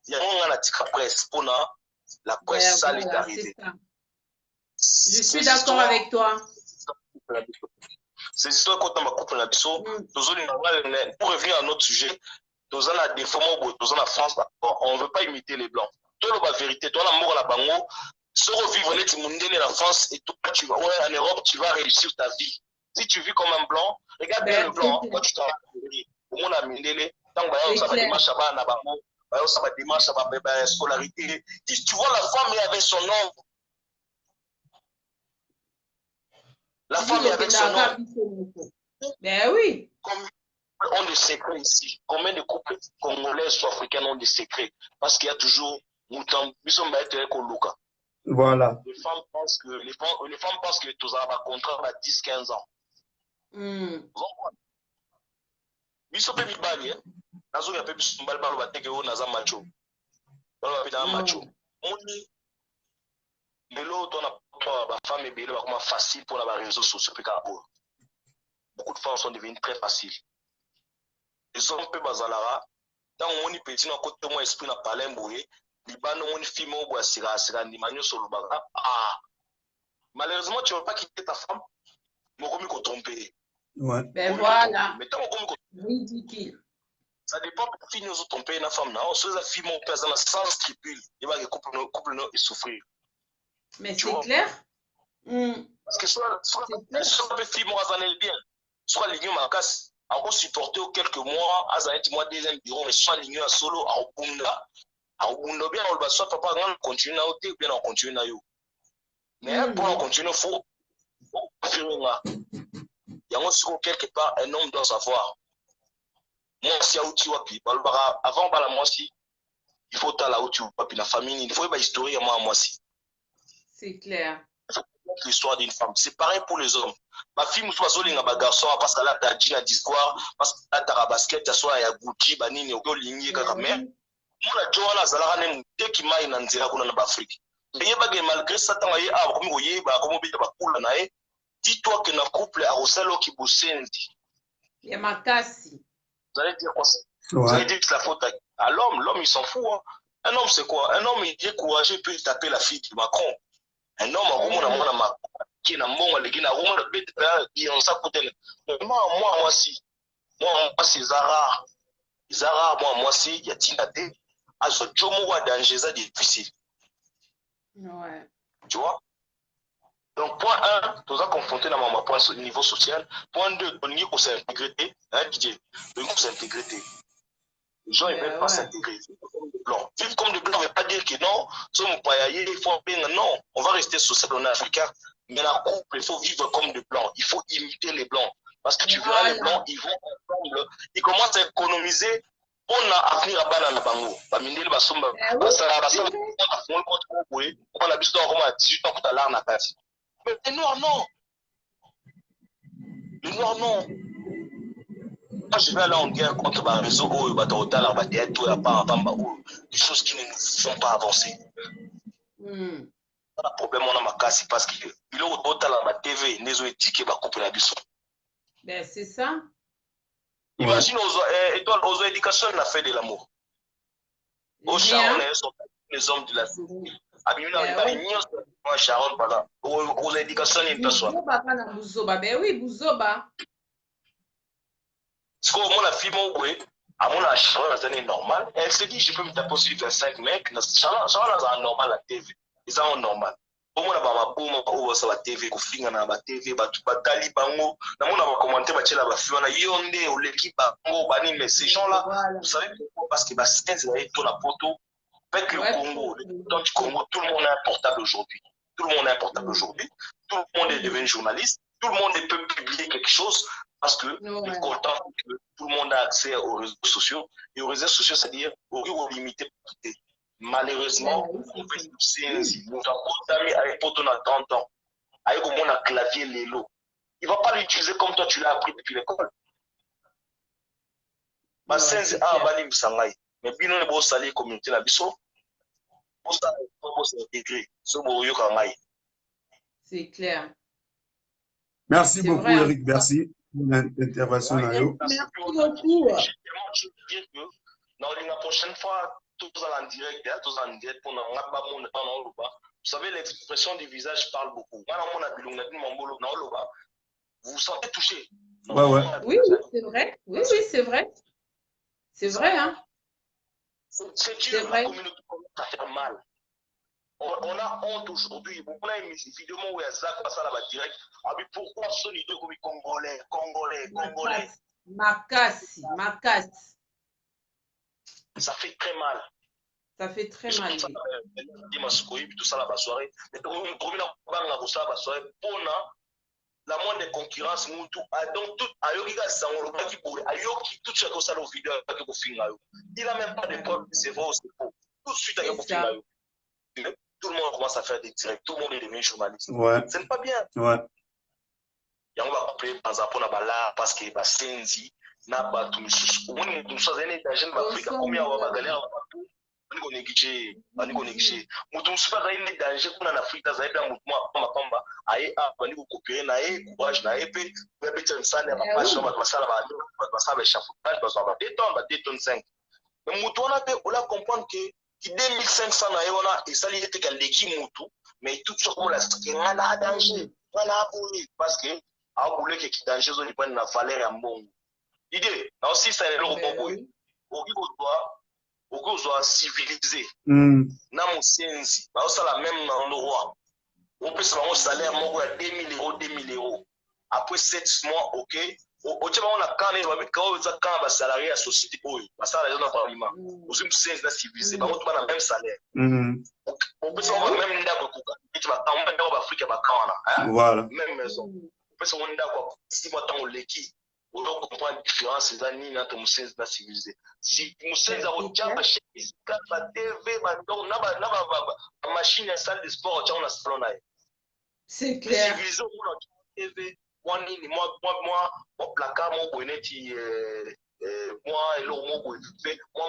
yango nga na tika presse mpona la presse solidarité. Je suis d'accord avec toi. Ces histoires quand on couple na biso pour revenir à notre sujet tous en a des formes, tous en a France, on ne veut pas imiter les blancs. Toi, la vérité, toi, la mort, la bango, se revivre les Timondélé la France et toi, tu vas, ouais, en Europe, tu vas réussir ta vie. Si tu vis comme un blanc, regarde bien le blanc, quand tu travailles, au monde à Mindélé, tant que ça va démarcher à Bango, ça va démarcher à la scolarité. Tu vois, la femme est avec son nom. La femme est avec son nom. Ben oui. Combien ont des secrets ici? Combien de couples congolais ou africains ont des secrets? Parce qu'il y a toujours voilà. Les femmes pensent que tous ont un contrat à 10-15 ans. Biso pe mibali nazo ya pe biso mbali balo bateke o naza macho. Balo ba macho. Moni lelo to na ba femme ebele ba comme facile pour la réseaux sociaux pe ka bo. Beaucoup de femmes sont devenues très faciles. Les hommes pe bazalara tant moni petit na côté moi esprit na parler mboye libano moni fille mo bo asira ni manyo solo baka. Malheureusement tu ne vas pas quitter ta femme. Mon commis qu'on tromper. Ouais. Ben voilà. Mais tant qu'on ridicule. Ça dépend de la fille nous tromper la femme. On se fait fille mon père sans scrupule. Il va que couple et souffrir. Mais c'est clair. Parce que soit les filles moi ça n'est bien. Soit les ma casse. On supporter quelques mois, à un mois deuxième bureau mais soit les à solo à Obunda. À Obunda bien on va soit papa on continue à ôter ou bien on continue à yo. Mais pour on continuer faut affirmer. Il y a quelque part un homme doit savoir. Moi, si avant la moi si il faut ta la la famille, il faut une histoire à moi si. C'est clair. L'histoire d'une femme, c'est pareil pour les hommes. Ma fille moussa zolinga ba garçon parce qu'elle a ta jean à d'histoire, parce qu'elle a ta basket, soit ya Gucci, banini au ligné kaka mais moi la Joanna Zalara ne mute qui m'a une nzira kuna na Afrique. Et malgré ça tant y a comme oye ba comme bita ba kula nae. Dis-toi que notre couple a Rosalo qui boussendi. Il y a Makassi. Vous allez dire quoi? Vous allez dire que c'est la faute à l'homme. L'homme, il s'en fout. Hein. Un homme, c'est quoi? Un homme, il est courageux, il peut taper la fille de Macron. Un homme, qui est un bon, moi, si. Moi, c'est Zara. Zara, moi, si, il y a Tinate. À ce jomo, danger, c'est difficile. Ouais. Tu vois? Donc, point 1, tu as confronté dans mon point niveau social. Point 2, on dit qu'on s'est intégré. Hein, Didier? On s'est intégré. Les gens ne veulent pas s'intégrer. Vivre comme des blancs ne veut pas dire que non, il faut non, on va rester social, on est africain. Mais la couple, il faut vivre comme des blancs. Il faut imiter les blancs. Parce que tu verras les blancs, ils vont ensemble. Ils commencent à économiser. On a avenir à Banana Bango. On a mis à 18 ans pour aller en Akati. Mais les noirs, non. Les noirs, non. Moi, je vais aller en guerre contre les réseaux, des choses qui ne nous font pas avancer. Le problème, on a ma casse parce que il y a autant la TV, les autres étiquetés, couper la biseau. Ben, c'est ça. Imagine aux éducations, on a fait de l'amour. Au Sharon, les hommes de la société. Sharon, voilà. Aux éducations, il y a une personne. Ben oui, Bouzoba. Parce que moi, la fille, à mon âge, c'est normal. Elle se dit, je peux me taper aussi 25 mecs. Sharon, c'est normal la TV. Ils sont normal. Au moins, on a TV, on a la TV, batali bango. On a commenté, on a yonde, on l'équipe bango, mais ces gens-là, vous savez pourquoi? Parce que c'est la photo. Avec le Congo, dans le Congo, tout le monde est un portable aujourd'hui. Tout le monde est un portable aujourd'hui. Tout le monde est devenu journaliste. Tout le monde peut publier quelque chose parce que est content que tout le monde a accès aux réseaux sociaux. Et aux réseaux sociaux, c'est-à-dire aux limités. Malheureusement, on fait du CNZ. Mon ami avec Poto à 30 ans, avec au moins un clavier Lelo. Il ne va pas l'utiliser comme toi tu l'as appris depuis l'école. Ma CNZ a avalé Msangai. Mais bien, on est beau saler communauté la biso. C'est clair. Merci beaucoup, Eric. Merci pour l'intervention. Merci beaucoup. La prochaine fois, tous en direct, pour vous savez, l'expression du visage parle beaucoup. Vous vous sentez touché. Ouais. Oui, c'est vrai. Oui, c'est vrai. C'est vrai, hein? C'est dur, la communauté commence à faire mal. On a honte aujourd'hui. On a une vidéo où il y a Zach passe à la direct. Ah, mais pourquoi ce n'est pas comme Congolais? Makassi. Ça fait très mal. Ça fait très mal. Tout ça, la soirée. Mais la moindre concurrence, donc tout il n'a même pas de preuve, c'est vrai ou c'est faux. Tout de suite, tout le monde commence à faire des directs, tout le monde est devenu journaliste. Ouais. Ce n'est pas bien. Ouais. Et on va appeler par exemple parce que Senzi n'a pas tout le monde. Nous sommes des jeunes d'Afrique, combien on va galère on négligé mutu super zaidi danger kuna na Afrika zaidi ya mtu kwamba aye hapa ni copier na yeye courage na yeye pe beta msane na passion ba masala ba masala chafutage ba détonne 5 mais mutu on a pe on la comprendre que 2500 na yeye on et ça il était qu'elle l'équipe mutu mais tout ce qu'on la ngana danger ngana bouli parce que a boule que danger zo ni pas na valeur ya mbongo idée na aussi ça est le robot au soit civilisé. Na musenzi, ba osala même dans le roi. On peut se avoir un salaire mon à 2000 €. Après 7 mois, OK. Au tient on a quand va quand ça quand ba salarié à société oyo. Ba salaire dans parlement. Aux musenzi na civilisé, ba on a même salaire. On peut se avoir même ndako kuka. Tu vas quand même dans Afrique ba kana. Voilà. Même maison. On peut se avoir ndako si moi tant leki. On doit comprendre la différence entre Nini et Moussenzi na civilisé. Si Moussenzi a retiré la TV, la machine et salle de sport, on a salon. C'est clair. Civilisé, on a TV, moi, placard, mon bonnetti, moi, et moi,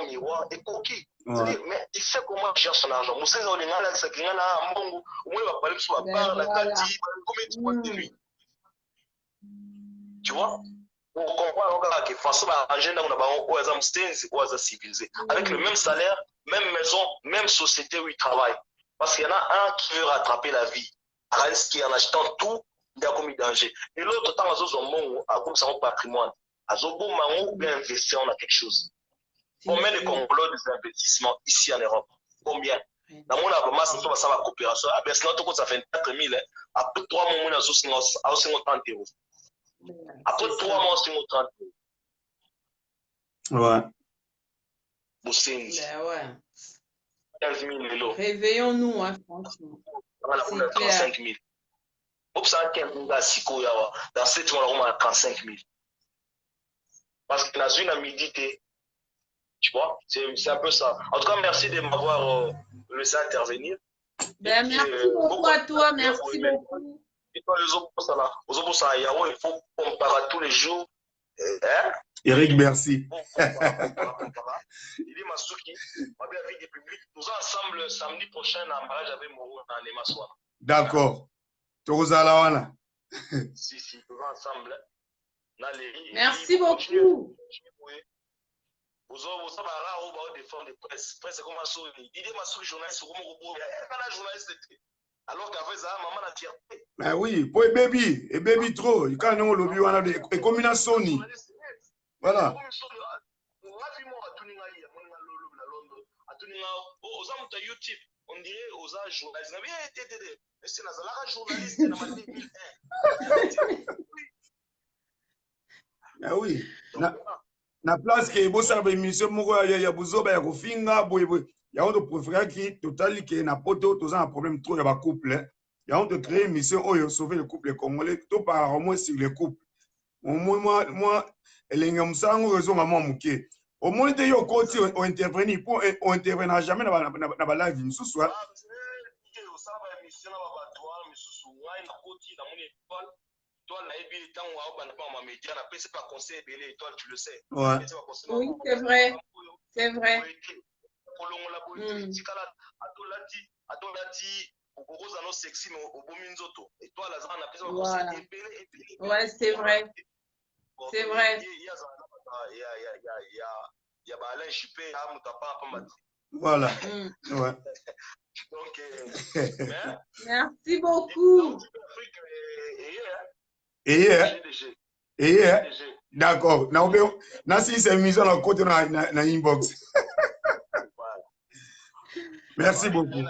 miroir, et coquille. Mais il sait comment il gère son argent. Moussenzi, on est là, c'est qu'il y a un bon, on va parler sur la barre, la carte, combien de fois de nuit. Tu vois? On comprend que façon agenda on a civilisé avec le même salaire, même maison, même société où il travaille. Parce qu'il y en a un qui veut rattraper la vie, qui en achetant tout, il a commis danger. Et l'autre temps, à comme ça, patrimoine, à Zobo bien investir en quelque chose. Combien de Congolais des investissements ici en Europe? Combien? Dans mon abonnement, ça va coopération. Ah, bien, sinon, ça fait 4 000. Après 3 mois, on a 50 €. Après 3 mois, c'est mon 30. Ouais. Moussenzi. Ben ouais. 15 000 €. Réveillons-nous, hein, franchement. On a 35 000. Dans 7 mois, on a 35 000. Parce que dans une amidité, tu vois, c'est un peu ça. En tout cas, merci de m'avoir laissé intervenir. Ben, merci beaucoup à toi, merci beaucoup. Et toi, les autres, ça, il faut comparer tous les jours. Eric, merci. Il est Masuki, on va vie des publics. Nous sommes ensemble samedi prochain en mariage avec Moro dans les Massois. D'accord. Torozalawana. Si, nous sommes ensemble. Merci beaucoup. Vous avez des formes de presse. Presse comme Masuki. Il est Masuki, journaliste, journaliste. Alors qu'avec ça, maman a fierté. Mais oui, pour les baby trop. Il quand on lobby, on a des combinaisons. Voilà. On dirait aux journalistes. Mais c'est un journaliste. Mais oui. Na place que vous savez, émission, il y a besoin de finga, il y a un préféré qui total qui na poto, tous un problème trop de couple. Il y a un de créer une mission où sauver le couple congolais, tout par au moins sur le couple. Moi, les gens ont raison à moi, mouké. Au moins, ils ont intervenu pour intervenir jamais dans la live. Ce soir. Toi, c'est pas conseil, toi, tu le sais. Ouais. Oui, c'est vrai. C'est vrai. Voilà. Ouais, c'est vrai. C'est vrai. Voilà. Ouais. Donc, merci beaucoup. D'accord. Nasi c'est émission à côté na inbox. Merci beaucoup.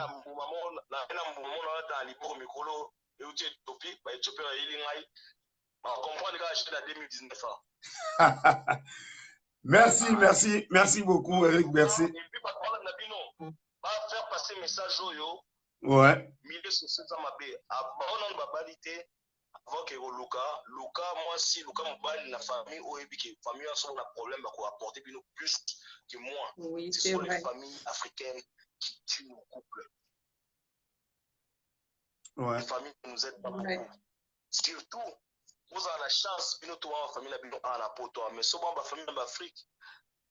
Merci beaucoup, Eric. Merci. Et puis, va faire passer message au ouais. Milieu social, ça m'a fait. Avant que Luca, moi si Luca mobile la famille ou famille a un problème à apporter plus que moi. Oui, c'est sur les familles africaines qui tuent nos couples. Ouais. Les familles nous aident pas beaucoup. Surtout, vous avez la chance de nous famille à la poto, mais souvent la famille en Afrique.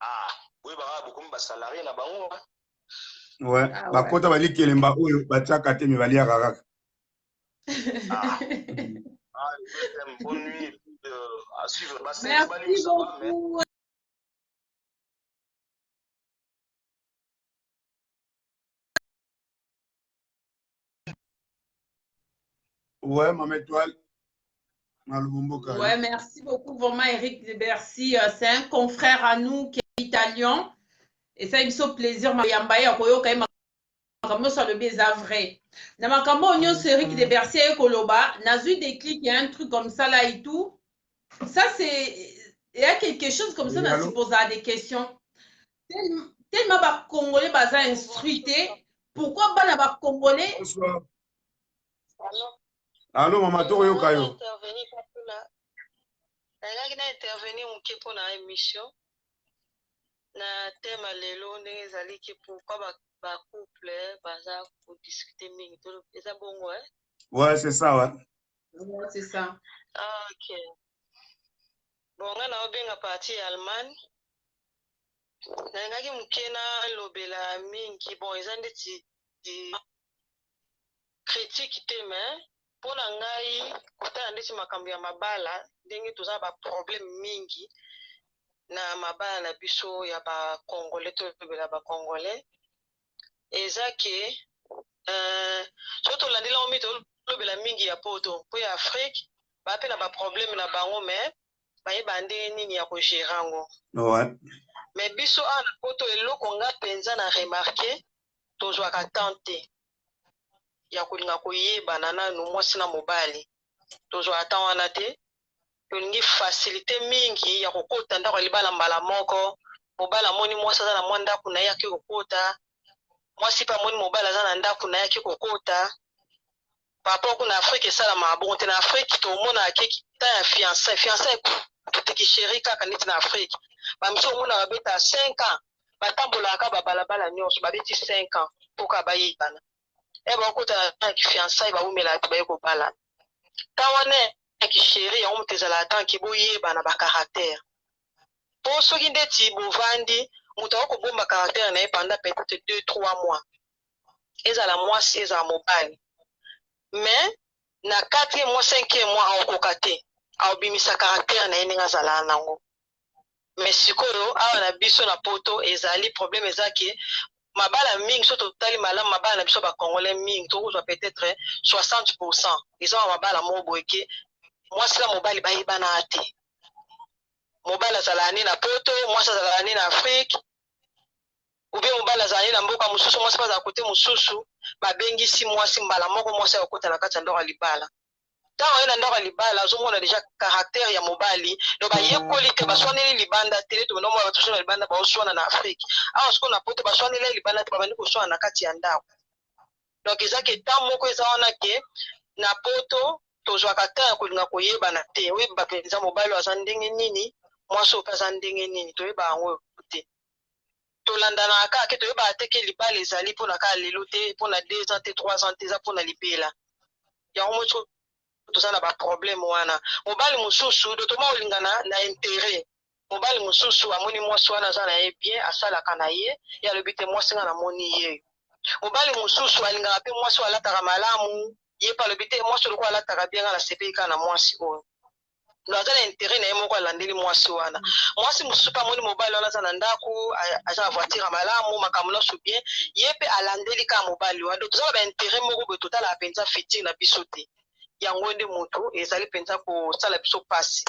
Ah, oui, beaucoup de salariés là bas. Ouais. Bakota bali kelemba oyo batiaka te mi bali ya kaka. Bonne nuit à suivre. Merci beaucoup. Ouais, Maman Étoile. Ouais, merci beaucoup vraiment Eric de Bercy. C'est un confrère à nous qui est italien. Et ça, il me fait plaisir. Mayambaya koyoka makambo sur le baiser vrai. Na makambo onyo c'est Eric de Bercy et Koloba. Nazu des clics, il y a un truc comme ça là et tout. Ça c'est il y a quelque chose comme ça on se pose des questions. Tellement ba congolais baza instruité. Pourquoi ba na ba congolais? Allô maman Toyo Kayo. Na intervenir muke pour na émission na thème lelo ndenge ezali ke pourquoi ba couple baza pour discuter mingi to eza bongo ouais c'est ça ouais. Ouais, c'est ça. Ah, OK. Bon nga na obenga parti Allemagne na ngaki muke na lobela mingi bon eza ndeti critique te mais pour na ngai kotala ndeti makambo ya mabala ndenge toza ba problème mingi na mabala na biso ya ba congolais to lobela ba congolais eza ke so tolandela omi tolobela mingi ya poto po ya Afrique bape na ba problème na bango mais bayeba ndenge nini ya kogere yango ouais. mais biso awa na poto eloko nga mpenza na remarke tozwaka temps te ya kolinga koyebana nanu mwasi na mobali tozwaka temps wana te tolingi facilité mingi ya kokota ndako ya libala mbala moko mobali amoni mwasi aza na mwa ndako na ye ake kokota mwasi mpe amoni mobali aza na ndako na ye ake kokota rapport kuna Afrique esalamaka bongo te na Afrique tomonaka ke ta ya fiancé ekutiki sheri kaka neti na Afrique bamiso omonaka babeta 5 ans batambolaka babalabala nyonso babeti 5 ans mpoka bayebana bakota na fiancé bawumela te baye kobala ta wana ya kisheri yango moto ezalaka tanke boyebana bacaractère mpo soki ndeti bovandi moto akokobomba caractère na ye pendant peut-être 2-3 mois ezala mwasi ezala mobali mais na 4e mois 5e mois aokoka te aobimisa caractère na ye ndenge azalaka nango mais sikoyo awa na biso na poto ezali problème eza ke mabala mingi so totali malamu mabala na biso bacongolais mingi tokozwa peut-être 60% eza mabala moko boye ke mwasi na mobali bayebana te mobali azalaka nini na poto mwasi azalaka nini na Afrique oubien mobali azalaka nini na mboka mosusu mwasi mpe azala kote mosusu babengisi mwasi mbala moko mwasi akokota na kati ya ndako ya libala ntango aye na ndako ya libala azomona deja caractère ya mobali do bayekoli te baswaneli libanda te to nomona bato na libanda baoswana na Afrique awa siko na poto baswaneli libanda te babandi koswana na kati ya ndako donc eza ke ntango moko eza wana ke na poto tozwaka ta ya kolinga koyebana te oyeba mpenza mobali oyo aza ndenge nini mwasi oyo mpe aza ndenge nini toyeba yango te tolandanaka kaka ke toyebaka te ke libala ezali mpona kaka lelo te mpona 2 ans te 3 ans te eza mpona libela yango moto toza na baproblème wana mobali mosusu do toma olingana na intérêt mobali mosusu amoni mwasi wana aza na ye bien asalaka na ye ye alobi te mwasi nga namoni ye mobali mosusu alingaka mpe mwasi oyo alataka malamu ye mpe alobi te mwasi oloko alataka bien nga nasepeli kaka na mwasi oyo do aza na intérêt na ye moko alandeli mwasi wana mwasi mosusu mpe amoni mobali wana aza na ndako aza na voiture malamu makambo nyonso bien ye mpe alandeli kaka mobali wana do toza na baintérêt moko boye totalaka mpenza futur na biso te yango nde moto ezali mpenza kosala biso mpasi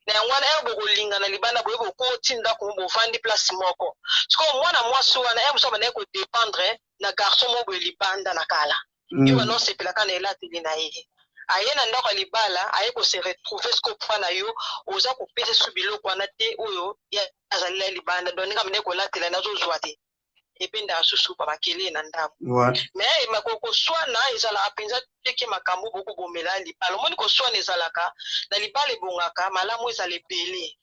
na wana bokolinga na libanda boye bokotinda ko bovandi place moko siko mwana mwasi wana muso na ko dépendre na garçon mo boye libanda na kala yo non sepelaka na elateli na ye aye na ndako libala aye ko se retrouver siko pana yo oza ko pesa subiloko wana te oyo ya azalila libanda doninga mne ko latela nazo zwa te ependa asusu pa bakele na ndako mais makoko swana ezala apenza teke makambo boko bomela libala moni ko swana ezalaka na libala ebongaka malamu ezala ebele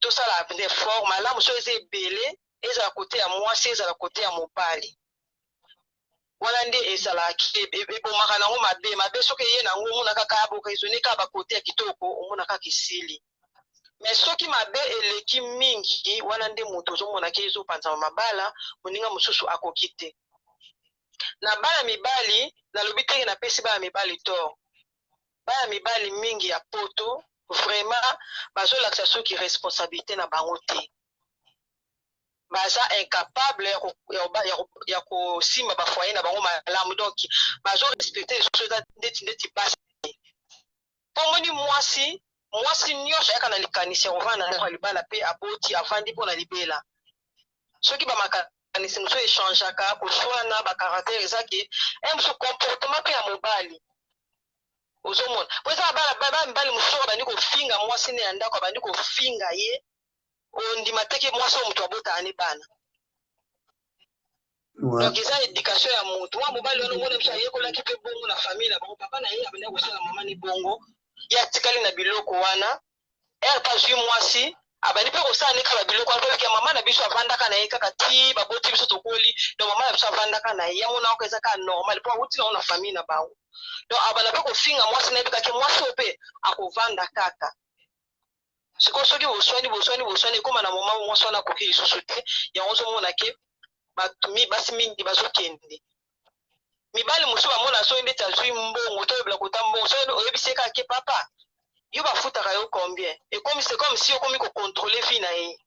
to sala apende fort malamu so eze ebele ezala kote ya mwasi ezala kote ya mobali wana nde ezala ebomaka nango mabe soki ye nango omona kaka aboka ezonika bakote ya kitoko omona kaka esili mais soki mabe eleki mingi wana nde moto ozomonaki ezopanzama mabala moninga mosusu akoki te na bana mibali nalobi teke napesi bana mibali to bana mibali mingi ya poto vraiment bazolakisa soki responsabilité na bango te baza incapable ya kosimba bafoye na bango malamu donc bazorespecte esoso ndeti basi pomoni mwasi nyonso ayaka na likanisi ya kovanda na libala mpe aboti avandi mpo na libela soki bamakanisi mosusu echangeaka koswana bacaratere ezaki mosusu comportement mpe ya mobali ozomona po eza bana mibali mosusu babandi kofinga mwasi ne ya ndako abandi kofinga ye ondima teke mwasi oyo moto abotaka ne bana donc eza éducation ya motu mwa mobali wana omona biso ayekolaki mpe bongo na famille na bango papa na ye abandi kosala mama ne bongo ye atikali na biloko wana pa zwi mwasi abandi mpe kosala ne kaka biloko wana mpe mama na biso avandaka na ye kaka ti baboti biso tokoli donc mama na biso avandaka na ye yango naoko eza kaka normal mpo awuti nango na famille na bango donc abanda mpe kofinga mwasi na ye mpe kake mwasi oyo mpe akovanda kaka sikoyo soki boswani ekóma na moma mwasi wana akoki lisusu te yango ozomona ke basi mingi bazokende mibali mosusu bamona soki ndeti azwi mbongo to oyebela kota mbongo soki oyebisi kaka ke papa yo bafutaka yo combien ekomi c'est comme si okomi kocontrôle vie na ye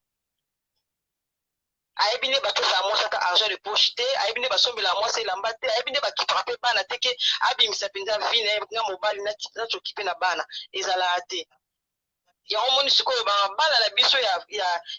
ayebi nde batozala mwasi ata argent de poche te ayebi nde basombela mwasi elamba te ayebi nde bakipaka mpe bana te ke abimisa mpenza vie na ye nga mobali natoki mpe na bana ezalaka te yango moni sikoyo bana na biso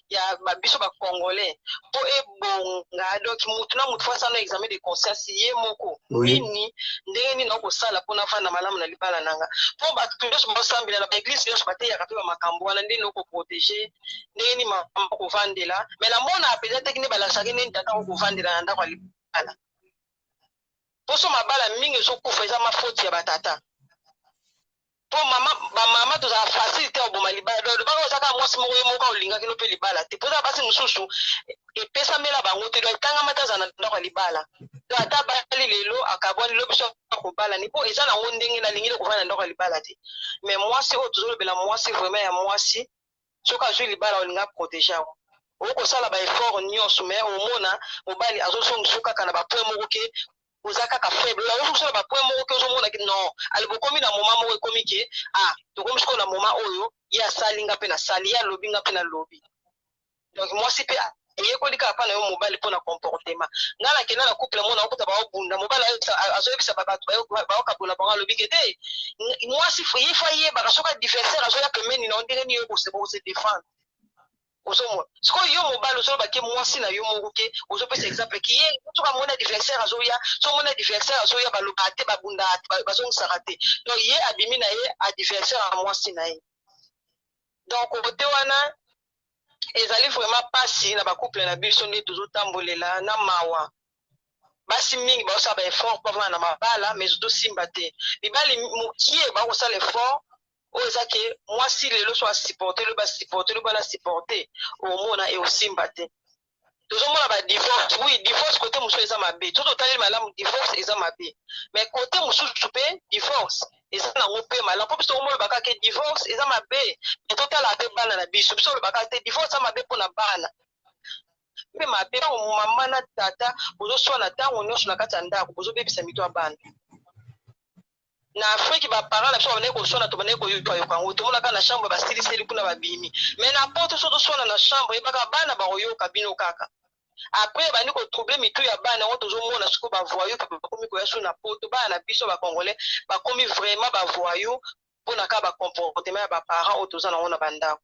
ya babiso bacongolais mpo ebonga donc mutu na mutu fo asala examen de conscience ye moko nini ndenge nini nakosala mpona afanda malamu na libala nanga mpo bato nyonso basambela na baeglise nyonso bateyaka mpe bamakambo wana ndenge nakoprotege ndenge nini makambo akovandela mai namona apenza teki nde balakisaki ndeni tata akovandela na ndako ya libala mposo mabala mingi ezokufa eza mafoti ya batata po bamama tozala facile te oboma libala baka ozaka mwasi moko ye moko olingaki no mpe libala te mpoza basi mosusu epesamela bango te do etangama te aza na ndako ya libala do ata bali lelo akabwani lo biso akobala ni mpo eza nango ndenge nalingi ne kovanda na ndako ya libala te mais mwasi oyo tozolobela mwasi vraiment ya mwasi soki azwi libala olinga protege yango okosala baeffort nyonso mais omona mobali azosongiso kaka na bapoint moko ke oza kaka faible ozosala bapoint moko ke ozomona ke non ali bokomi na moma moko ekomi ke tokomi sikoyo na moma oyo ye asali nga mpe nasali ye alobi nga mpe nalobi donc mwasi mpe eyekoli kaka mpa na yo mobali mpo na comportement nga nakenda na couple mona okuta baobunda mobali azoyebisa bato baokabola bango alobi ke te mwasi ye fa yebaka soki adversaire azoya pembeni na ndenge nini yo kose défendre ozomona sikoyo yo mobali ozoloba ke mwasi na yo moko ke ozopesa exemple ke ye soki amoni adversaire azoya so omoni adversaire azoya balobaka te babundaka te bazongisaka te donc ye abimi na ye adversaire ya mwasi na ye donc kote wana ezali vraiment pasi na bacouple na biso nde tozotambolela na mawa basi mingi baosala baeffort mpo avanda na mabala mais ezotosimba te mibali mokie bakosala effort oyo eza ke mwasi lelo so asupporte lo basupporte lo bana supporte omona eosimba te tozomona badivorce oui divorce kote mosusu eza mabe to totaleli malamu divorce eza mabe mais kote mosusu mpe divorce eza nango mpe malamu mpo biso omolobaka ke divorce eza mabe mais totala mpe bana na biso biso olobaka te divorce eza mabe mpona bana mpe mabe ntango mama na tata bozoswana ntango nyonso na kati ya ndako bozobebisa mito ya bana na Afrique baparent na biso babandeki koswana tobandeki koyoka yango tomonaka na chambre basiliseli kuna babimi mais na poto so toswana na chambre yebaka bana bakoyoka bino kaka après bandi kotrouble mitu ya bana yango tozomona sikoyo bavoyo bakomi koya so na poto bana na biso bacongolais bakomi vraiment bavoyo mpona ka bacomportement ya baparent oyo toza nango na bandako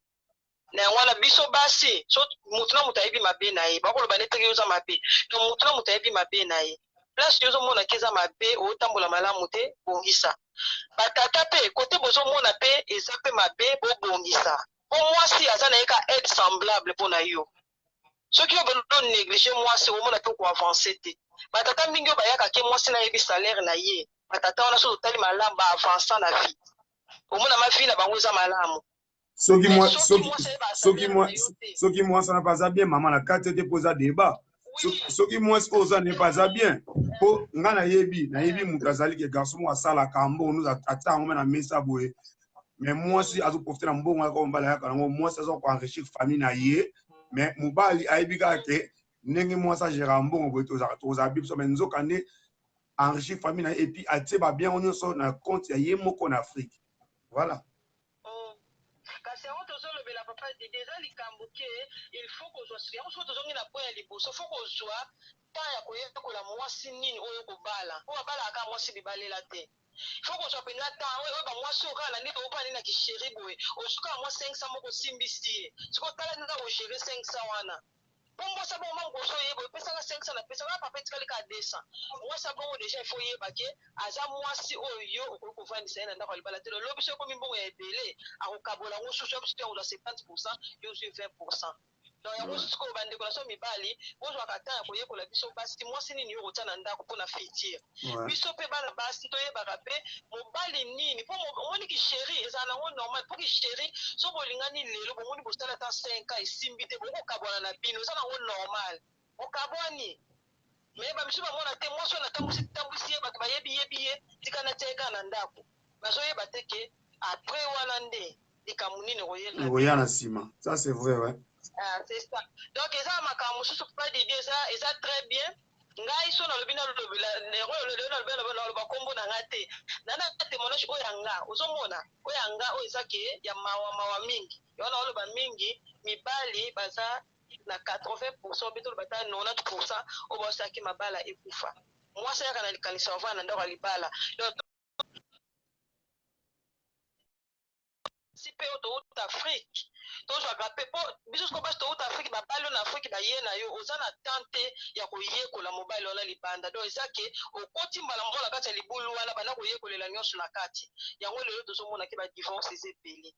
na yango wana biso basi so motu na moto ayebi mabe na ye bakoloba neteke oza mabe donc motu na moto ayebi mabe na ye place yo ozomonaki eza mabe otambola malamu te bongisa batata mpe kote bozomona mpe eza mpe mabe bobongisa po mwasi aza na ye ka aide semblable mpona yo soki yo bano néglige mwasi omona mpe koavance te batata mingi oyo bayaka ke mwasi nayebi salaire na ye batata wana so totali malamu baavansa na vie omona mavi na bango eza malamu soki mwasi wana pas bien mama na kati te poza débat soki mwasi oza ne pas bien po nga nayebi moto azali ke garçon moko asalaka mbongo atia yango me na mesa boye mais mwasi azoprofite na mbongo yaka mobali ayaka nango mwasi aza koenrichir famille na ye mais mobali ayebi kaka ke ndenge mwasi agéra mbongo boye tozala biso mais nzoka nde enrichir famille na ye epuis atie babien nyonso na compte ya ye moko na Afrique voilà. Kasi yango tozolobela papa déjà likambo ke il faut kozwa yango soki tozongi na point ya liboso faut kozwa temps ya koyekola mwasi nini oyo kobala oyo abalaka mwasi bibalela te faut kozwa mpenza temps oyo bamwasi okala na ndenge opana nini na kisheri boye osuka mwa 500 moko simbisi ye soki otala nini ogere 500 wana bombosa bongo mango ozoyeba opesanga 500 na pesa papa etikali ka 200 mwasi bongo déjà il faut yeba ke aza mwasi oyo okoki kovandisa ye na ndako ya libala te lelo biso ekomi mbongo ya ebele akokabola yango susu biso te akozwa 50% yo ozwi 20%. donc yango sikoyo bandeko na so mibali bozwaka temps ya koyekola biso basi mwasi nini yo kotia na ndako mpona fitir biso mpe bana basi toyebaka mpe mobali nini mpo omoni kisheri ezala nango normal mpo kisheri so bolingani lelo bomoni bosala ata 5 ans esimbi te bokokabwana na bino eza nango normal okabwani me bamisu bamona te mwasi oyo natambwisi ye bato bayebi ye tika natia ye kaka na ndako bazoyeba te ke après wana nde likambo nini koya na nsima ça c'est vrai ouais. C'est ça. Donc, ça m'a dit ça, et ça très bien. Ngai so na lobi na lobela lero le bakombo na ngate nana témoignage oyanga ozomona oyanga oyezake ya mawa mingi yona oloba mingi mibali baza na 80% beto bata 90% obosaki mabala ekufa mwasa yaka na likanisa vana ndako libala donc si pe auto Afrique tozwaka mpe mpo biso siko basi touta afrike babali na afrike baye na yo oza na tante ya koyekola mobali wana libanda donc eza ke okoti mbala moko na kati ya libulu wana banda koyekolela nyonso na kati yango lelo tozomona ke badivorce eza ebele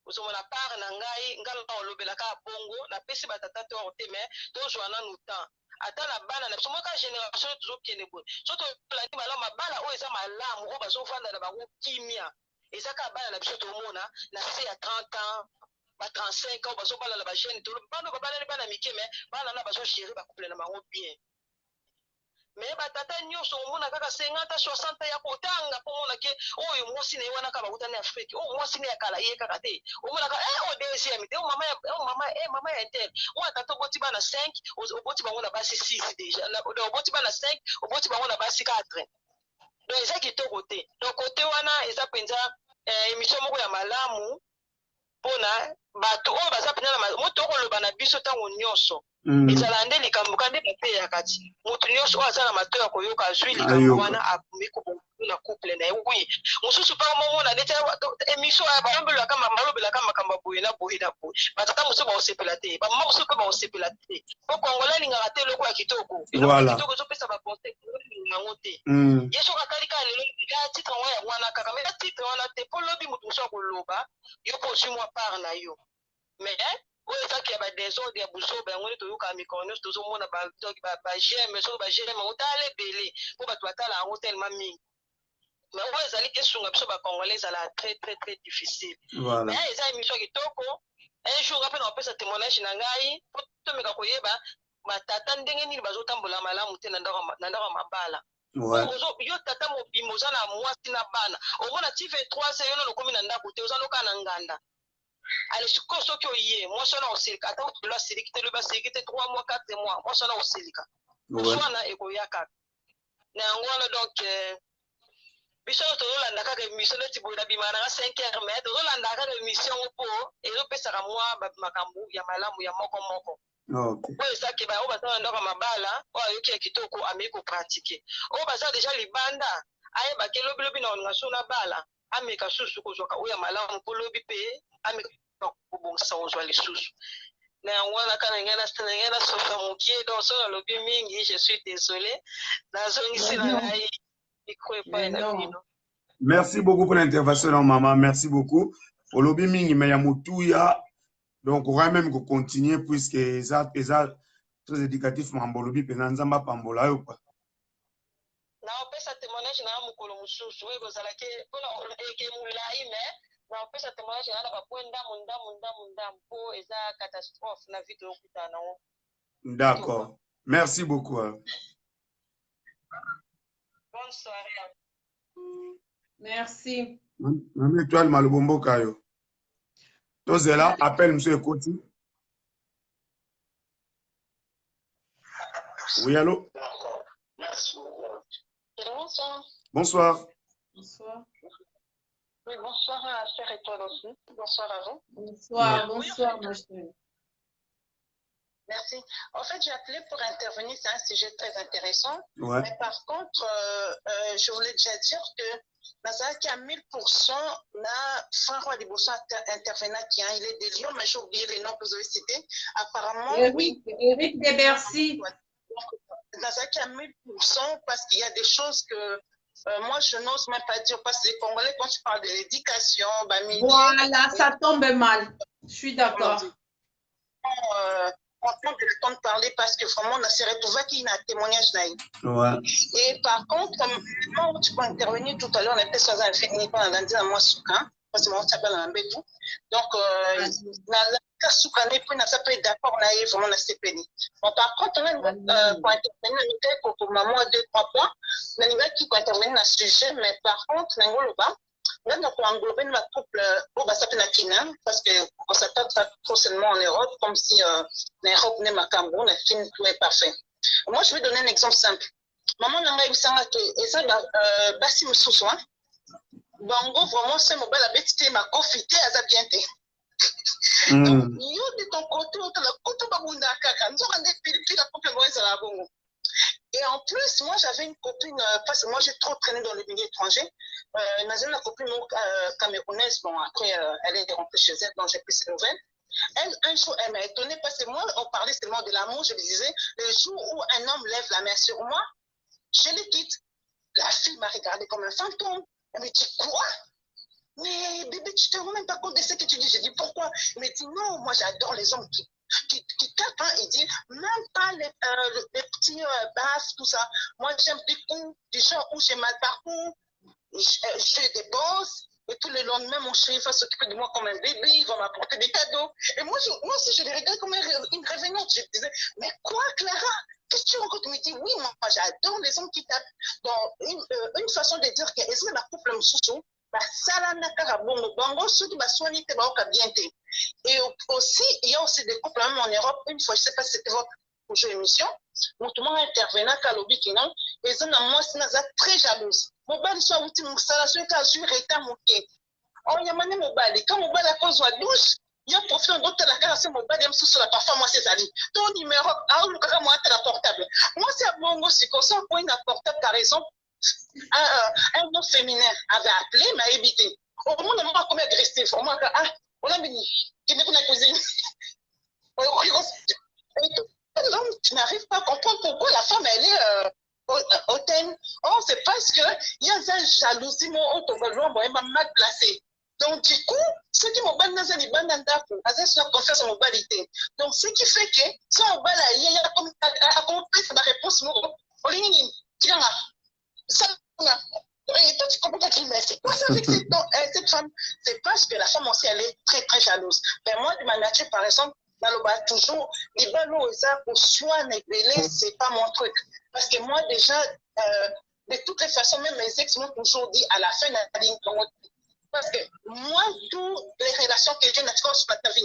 ozomona part na ngai ngala olobelaka bongo napesi batata te oro te mais tozwa nanu temps ata na bana na biso moka génération tozokende boye so tolandi malamu mabala oyo eza malamu oyo bazofanda na bango kimia ezaka bana na biso tomona na se ya 30 ans ba 35 ans bazobala na ba jeune to bano babala bana mike mais bana na bazo gérer ba couple na bango bien mais batata nyonso omona kaka 50 60 ya kotanga po mona ke oyo mwasi na wana ka bakuta na Afrique oyo mwasi na yakala ye kaka te omona ka o deuxième te mama ya inter o tata boti bana 5 oboti bango na basi 6 déjà oboti bana 5 oboti bango na basi 4 donc eza kitoko te donc côté wana eza penza émission moko ya malamu pona bato oyo baza pena na moto okoloba na biso ntango nyonso ezala nde likambo ka nde bape ya kati moto nyonso oyo aza na mato ya koyoka azwi likambo wana amikobo na couple na ye wi mosusu mpa momona neti émission ya balobelaka makambo boye na boye na boye batata mosusu baosepela te bamama mosusu mpe baosepela te mpo kongola alingaka te eloko ya kitoko eloko ya kitoko ezopesa baconseil yango te ye soki atalika lelo ya titre ngo ya wana kaka mais titre wana te mpo lobi moto mosusu akoloba yo mpo ozwi mwa part na yo mais oyo ezaki ya badésordre ya buzoba yango nde toyoka mikolo nyonso tozomona bageme soki bageme yango tala ebele mpo bato batala yango telema mingi mais oyo ezali esunga biso bacongolais ezala très très très difficile mais eza émission kitoko un jour mpe na kopesa témoignage na ngai mpo tomeka koyeba batata ndenge nini bazotambola malamu te na ndako ya mabala yo tata mobimba oza na mwasi na bana omona ti 23 se yo nano okomi na ndako te oza nokaa na nganda ale sikoyo soki oye mwasi wana osilika ata otolo asiliki te lobi asiliki te 3 mois 4 mois mwasi wana osilika mwasi wana ekoya kaka na yango wana donc biso tozolanda kaka émission neti boye na bimaka nanga 5 heures mais tozolanda kaka émission mpo ezopesaka mwa makambo ya malamu ya moko moko oyo ezaki oyo baza na ndako ya mabala oyo ayoki ya kitoko amei kopratike oyo baza deja libanda ayebaki lobilobi na olinga so na bala ameka susu kozwaka oyo malamu mpo lobi mpe ameka kobongisa kozwa lisusu na yango wana kana ngai nasoka mokie donc soki alobi mingi je suis désolé nazongisi na ngai mikro epai na bino. Merci beaucoup pour l'intervention, maman. Merci beaucoup. Au lobby mingi, mais il y a Moutouya. Donc, on va même continuer puisque ça très éducatif, mambo lobby, penanzamba pambola ou pas. Na opesa témoignage na mukolo mususu we kozalaki pona eke mulai mais na opesa témoignage na ba kwenda munda mpo eza catastrophe na vie de okutana. D'accord. Merci beaucoup. Bonne soirée. Merci. Même étoile malobombo kayo. Tozela, appelle monsieur Ekoti. Oui, allô? Bonsoir. Bonsoir. Bonsoir. Oui, bonsoir à Sœur Étoile aussi. Bonsoir à vous. Bonsoir, bonsoir, ma chérie. Merci. En fait, j'ai appelé pour intervenir, c'est un sujet très intéressant. Ouais. Mais par contre, je voulais déjà dire que Nazaki à 1000%, na Franck Liboso intervenant qui il est des Lyon, mais j'ai oublié les noms que vous avez cités. Apparemment, Eric de Bercy. Nazaki à 1000% parce qu'il y a des choses que moi je n'ose même pas dire parce que les Congolais, quand tu parles de l'éducation, voilà, ça tombe mal. Je suis d'accord. On prend le temps de parler parce que vraiment, on s'est retrouvé qu'il y a un témoignage. Ouais. Et par contre, quand tu peux intervenir tout à l'heure, on a peut-être un fini pendant lundi à moi, parce que moi, ça s'appelle un bétou. Donc, la souka n'est plus, ça peut être d'accord, on a vraiment la CPN. Bon, par contre, on a pour intervenir, pour maman, 2-3 points, on a qui peut intervenir dans ce sujet, mais par contre, on a le bas. Là, on a englobé notre couple au Bassapé Nakina, parce qu'on s'attend pas trop seulement en Europe, comme si l'Europe n'est pas Cameroun, le film tout est parfait. Moi, je vais donner un exemple simple. Maman n'a eu ça, et ça, Bassi Moussoussou, Bango, vraiment, c'est mon bel habitude, ma confité, à sa bienté. Donc, yo de ton côté, on a côté Babunda Kaka, nous avons des piliers, la couple de la Bongo. Et en plus, moi, j'avais une copine, parce que moi, j'ai trop traîné dans le milieu étranger. Une copine camerounaise, bon, après, elle est rentrée chez elle, donc j'ai pris ses nouvelles. Elle, un jour, elle m'a étonnée parce que moi, on parlait seulement de l'amour. Je lui disais, le jour où un homme lève la main sur moi, je le quitte. La fille m'a regardé comme un fantôme. Elle me dit, quoi? Mais bébé, tu te rends même pas compte de ce que tu dis. Je dis, pourquoi? Il me dit, non, moi, j'adore les hommes qui tapent, hein. Il dit, même pas les petits baffes, tout ça. Moi, j'aime des coups, du genre où j'ai mal partout, je débose, et tout le lendemain, mon chéri va s'occuper de moi comme un bébé, il va m'apporter des cadeaux. Et moi aussi, je les regarde comme une revenante. Je disais, mais quoi, Clara? Qu'est-ce que tu racontes? Il me dit, oui, moi, j'adore les hommes qui tapent. Donc, une façon de dire que, est-ce que la couple me sous et aussi, il y a aussi des couples, même en Europe, une fois, je ne sais pas si c'était votre projet émission, où tout le monde intervenant à l'objet qui non, et ça, moi, c'est très jalouse. Mon bal soit outil, mon installation, car je suis état moqué. On y a mané mon bal, et quand mon bal a cause de la douche, il y a profité d'autres la carte, c'est mon bal, il y a sur la parfois, moi, c'est Ali. Ton numéro, ah, le cas, moi, la portable. Moi, c'est à bon, c'est comme ça, pour une portable, par exemple. Un nom féminin avait appelé, m'a évité. Au moins, on m'a comme agressif. On m'a dit, ah, on a mis, qui n'est pas la cuisine. L'homme, tu n'arrives pas à comprendre pourquoi la femme, elle est hautaine. Oh, c'est parce qu'il y a une jalousie, elle m'a mal placée. Donc, du coup, ceux qui m'ont banni dans les bandes d'Apo, ils ont confiance en mon qualité. Donc, ce qui fait que, si on va là, il y a comme la réponse, et toi, tu comprends pas qui mais c'est quoi ça avec cette femme? C'est parce que la femme aussi, elle est très, très jalouse. Mais moi, de ma nature, par exemple, toujours, les ballons et ça, pour soi, c'est pas mon truc. Parce que moi, déjà, de toutes les façons, même mes ex m'ont toujours dit à la fin de la ligne, parce que moi, toutes les relations que j'ai naturellement sur ma vie,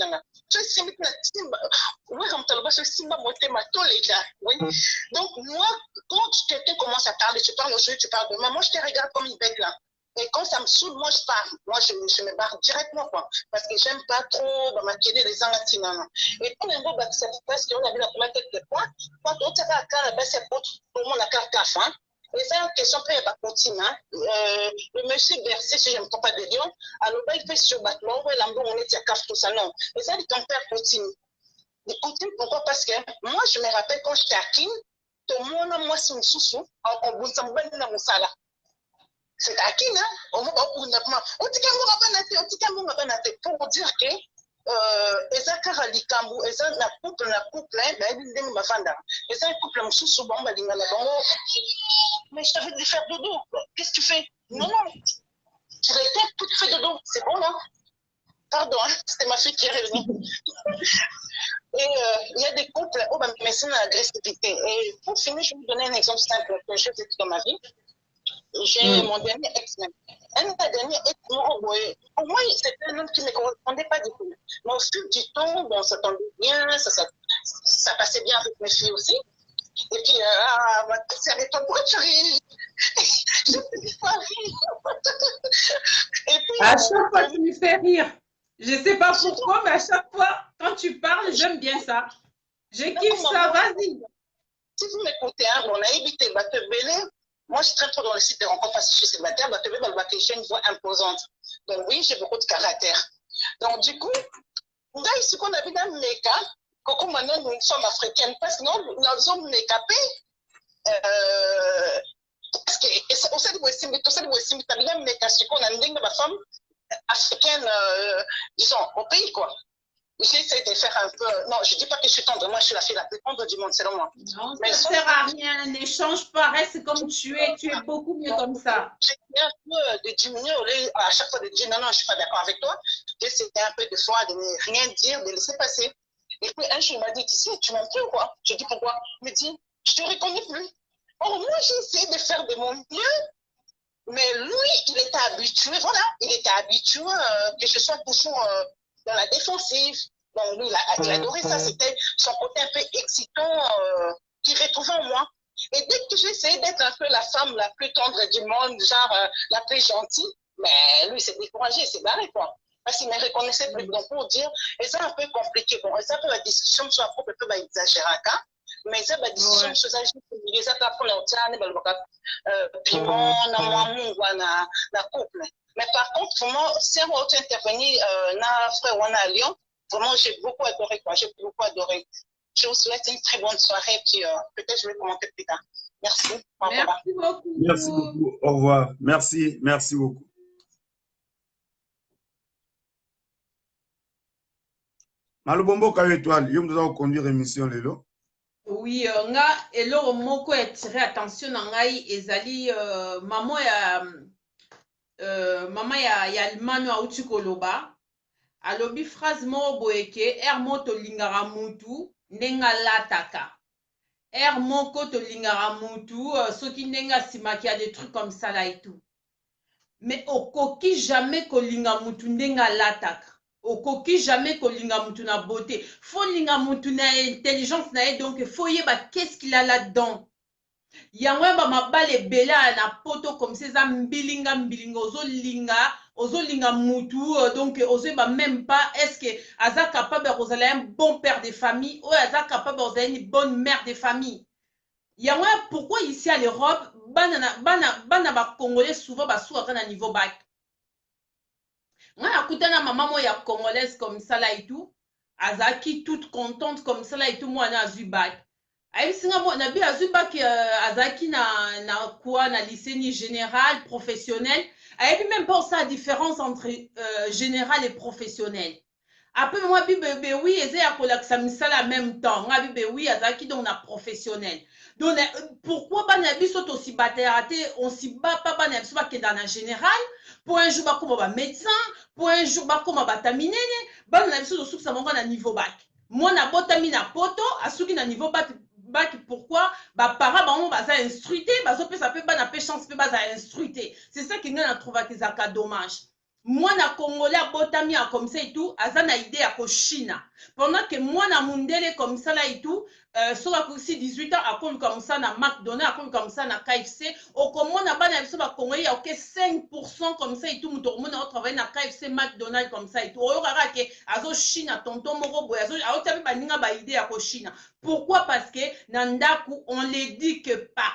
donc, moi, quand quelqu'un commence à parler, tu parles aujourd'hui, tu parles demain, moi, je te regarde comme une bête là. Et quand ça me saoule, moi, je pars. Moi, je me barre directement, quoi. Parce que j'aime pas trop maquiller les angatinans. Et quand on voit que c'est parce qu'on a vu la première tête de quoi, quand on t'a à la c'est pour tout le monde à carte, hein. Et c'est une question pour le monsieur Bercé, si je ne me trompe pas de Lyon, alors il fait sur Batman, on est à CAF, tout ça, non. Et ça, ton père continue. Il continue pourquoi? Parce que moi, je me rappelle quand j'étais à Kin, tout le monde, moi, c'est une sous-sous, en Bounsambouane, dans mon salaire. C'est à Kin, hein? On va pour pour dire que eza kaka likambo eza na couple bayebi ndenge bafanda eza couple mosusu bango balingana bango mais je t'avais de faire dodo qu'est-ce que tu fais non tu répètes tout fait dodo c'est bon là pardon hein? C'était ma fille qui est revenue et il y a des couples où mais c'est l'agressivité et pour finir je vais vous donner un exemple simple que j'ai vécu dans ma vie. J'ai mon dernier ex-même. Un dernier ex, pour moi, c'était un homme qui ne me correspondait pas du tout. Mais au fil du temps, bon, ça tombait bien, ça passait bien avec mes filles aussi. Et puis, c'est avec toi, pourquoi tu ris? Je ne dis pas rire. Et puis, à chaque fois, tu me fais rire. Je ne sais pas pourquoi, mais à chaque fois, quand tu parles, j'aime bien ça. Je kiffe ça, vas-y. Si vous m'écoutez, on a évité de Bélé. Moi, je traîne trop dans le site de rencontres parce que je suis célibataire, j'ai une voix imposante. Donc oui, j'ai beaucoup de caractère. Donc du coup, là, ici qu'on a vu dans mes cas, comme maintenant nous sommes africaines, parce que nous sommes mécapés, parce que au sein de Wessim, tu as bien méca, c'est qu'on a une femme africaine, disons, au pays, quoi. J'essaie de faire un peu. Non, je ne dis pas que je suis tendre. Moi, je suis la fille la plus tendre du monde, selon moi. Non, mais ça ne sert à rien. N'échange pas. Reste comme tu es. Tu es beaucoup mieux comme ça. J'ai un peu de diminuer. À chaque fois de dire non, je ne suis pas d'accord avec toi. J'essaie un peu de fois de ne rien dire, de laisser passer. Et puis un jour, il m'a dit, tu sais, tu m'aimes plus ou quoi? Je dis pourquoi? Il me dit, je ne te reconnais plus. Or, moi, j'ai essayé de faire de mon mieux. Mais lui, il était habitué, voilà, il était habitué que je sois toujours dans la défensive. Donc, lui, il adorait ça. C'était son côté un peu excitant qu'il retrouvait en moi. Et dès que j'essayais d'être un peu la femme la plus tendre du monde, genre la plus gentille, mais lui, il s'est découragé, il s'est barré, quoi. Parce qu'il ne me reconnaissait plus. Donc, pour dire, et c'est un peu compliqué. Bon, et ça peut la discussion soit un peu exagérée, hein? Mais ça va discussion sur ça, je ça peut prendre piment, na couple. Mais par contre, vraiment, si on va intervenir na frère ou à Lyon, vraiment, j'ai beaucoup adoré, quoi. J'ai beaucoup adoré. Je vous souhaite une très bonne soirée, puis peut-être je vais commenter plus tard. Merci. Merci beaucoup. Merci beaucoup. Au revoir. Merci. Merci beaucoup. Malobombo Kayo Étoile, yo nous allons conduire l'émission Lelo. Oui, nga eloko moko attirer attention na ngai ezali maman ya Almano auti koloba alobi phrase moko boye ke mo tolingaka mutu ndenga lataka moko tolingaka mutu soki ndenga simaki ya des trucs comme ça là et tout, mais okoki jamais kolinga mutu ndenga lataka. Okoki jamais kolinga mutu na beauté. Faut linga mutu na intelligence na donc faut yeba qu'est-ce qu'il a là-dedans. Yango ba mabale bela na poto comme ces mbilinga ozolinga mutu donc ozoba même pas est-ce que aza capable de un bon père de famille ou aza capable de une bonne mère de famille. Yango pourquoi ici à l'Europe bana ba congolais souvent ba souka na niveau bac. Moi, à maman ya congolaise comme ça là et tout, azaki toute contente comme ça là et tout, moi na Zubac. Aïe singa moi na bi Zubac azaki na quoi na lycée ni général professionnel. Aïe même pas ça la différence entre général et professionnel. Après moi bi bébé oui eza ya kolakisa misala en même temps. Nga bi bébé oui azaki donc na professionnel. Donc pourquoi bana biso to si bateraté on si bat pas bana biso ba kenda na général pour un jour ba comme ba médecin pour un jour ba comme ba taminene bana biso to souki ça monga na niveau bac. Moi na botami na poto asuki na niveau bac pourquoi ba para bango baza instruité bazo pe ça peut bana pe chance pe baza instruité. C'est ça qui nga trouva que ça dommage. Moi na congolais botami comme ça et tout azana idée à China pendant que moi na mundele comme ça là et tout sur la course 18 ans à comme ça na McDonald's à comme ça na KFC au comment na bana biso ba congolais ya OK 5% comme ça et tout muto mona travailler na KFC McDonald's comme ça et tout oyo kaka ke azo China tonton moko boy azo tabi ba ninga ba idée à China. Pourquoi? Parce que na ndaku on l'éduque pas.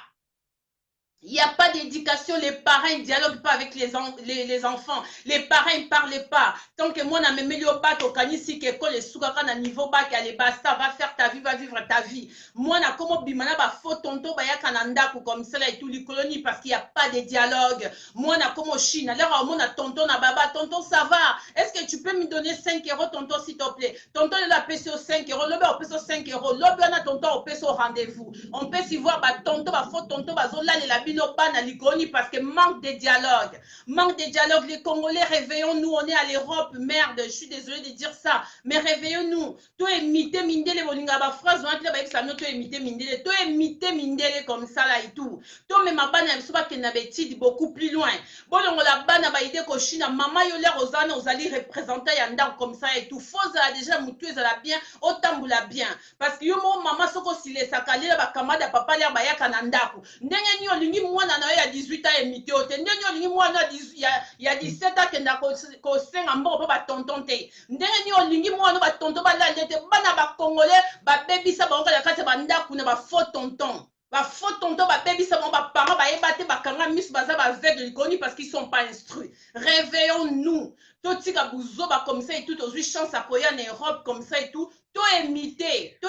Il n'y a pas d'éducation, les parents ne dialoguent pas avec les enfants, les parents ne parlent pas. Tant que moi, je me au bac, au canisi, que les soukaka na niveau bac, allez, basta, va faire ta vie, va vivre ta vie. Moi, na comme bimana, ba faux tonto, ba ya kananda, comme ça, et tout, les colonies, parce qu'il n'y a pas de dialogue. Moi, na comme Chine, alors, moi, na tonton, na baba, tonton, ça va. Est-ce que tu peux me donner 5 euros, tonton, s'il te plaît? Tonton, il a payé 5 euros, l'autre, on paye 5 euros, l'autre, on a tonton, on paye au rendez-vous. On peut s'y voir, bah, tonton, bah, faux tonton, bah, zola, les labis, parce que manque de dialogue. Manque de dialogue. Les Congolais, réveillons-nous. On est à l'Europe. Merde, je suis désolée de dire ça. Mais réveillons-nous. Toi, imiter Mindele, Bolinga, ba phrase, on a dit, toi, imiter Mindele. Toi, imiter Mindele comme ça, là, et tout. Toi, mais ma banne, elle soit qu'elle n'avait dit beaucoup plus loin. Bon, on la banne, bah, idée qu'au Chine, maman, yo l'air aux ânes, aux alliés représenter Yanda comme ça, et tout. Faux, a déjà moutueuse, elle a bien, autant vous la bien. Parce que yo, mon maman, soko, si les sakali, ba kamada, papa, l'air, ba ya kanandaku. N'engue ni olingi mwana na ya 18 ans emité ote ndenge olingi mwana ya 17 ans kenda ko senga mboko ba tonton te ndenge ni olingi mwana ba tonton ba lande te bana ba congolais ba bebisa ba ngala kati ba ndaku na ba faux tonton ba bebisa ba parents ba ebate ba kanga miss baza ba aveugle likoni parce qu'ils sont pas instruits. Réveillons-nous. Totika buzo ba comme ça et tout aux chance à koya en Europe comme ça et tout. Toi imiter.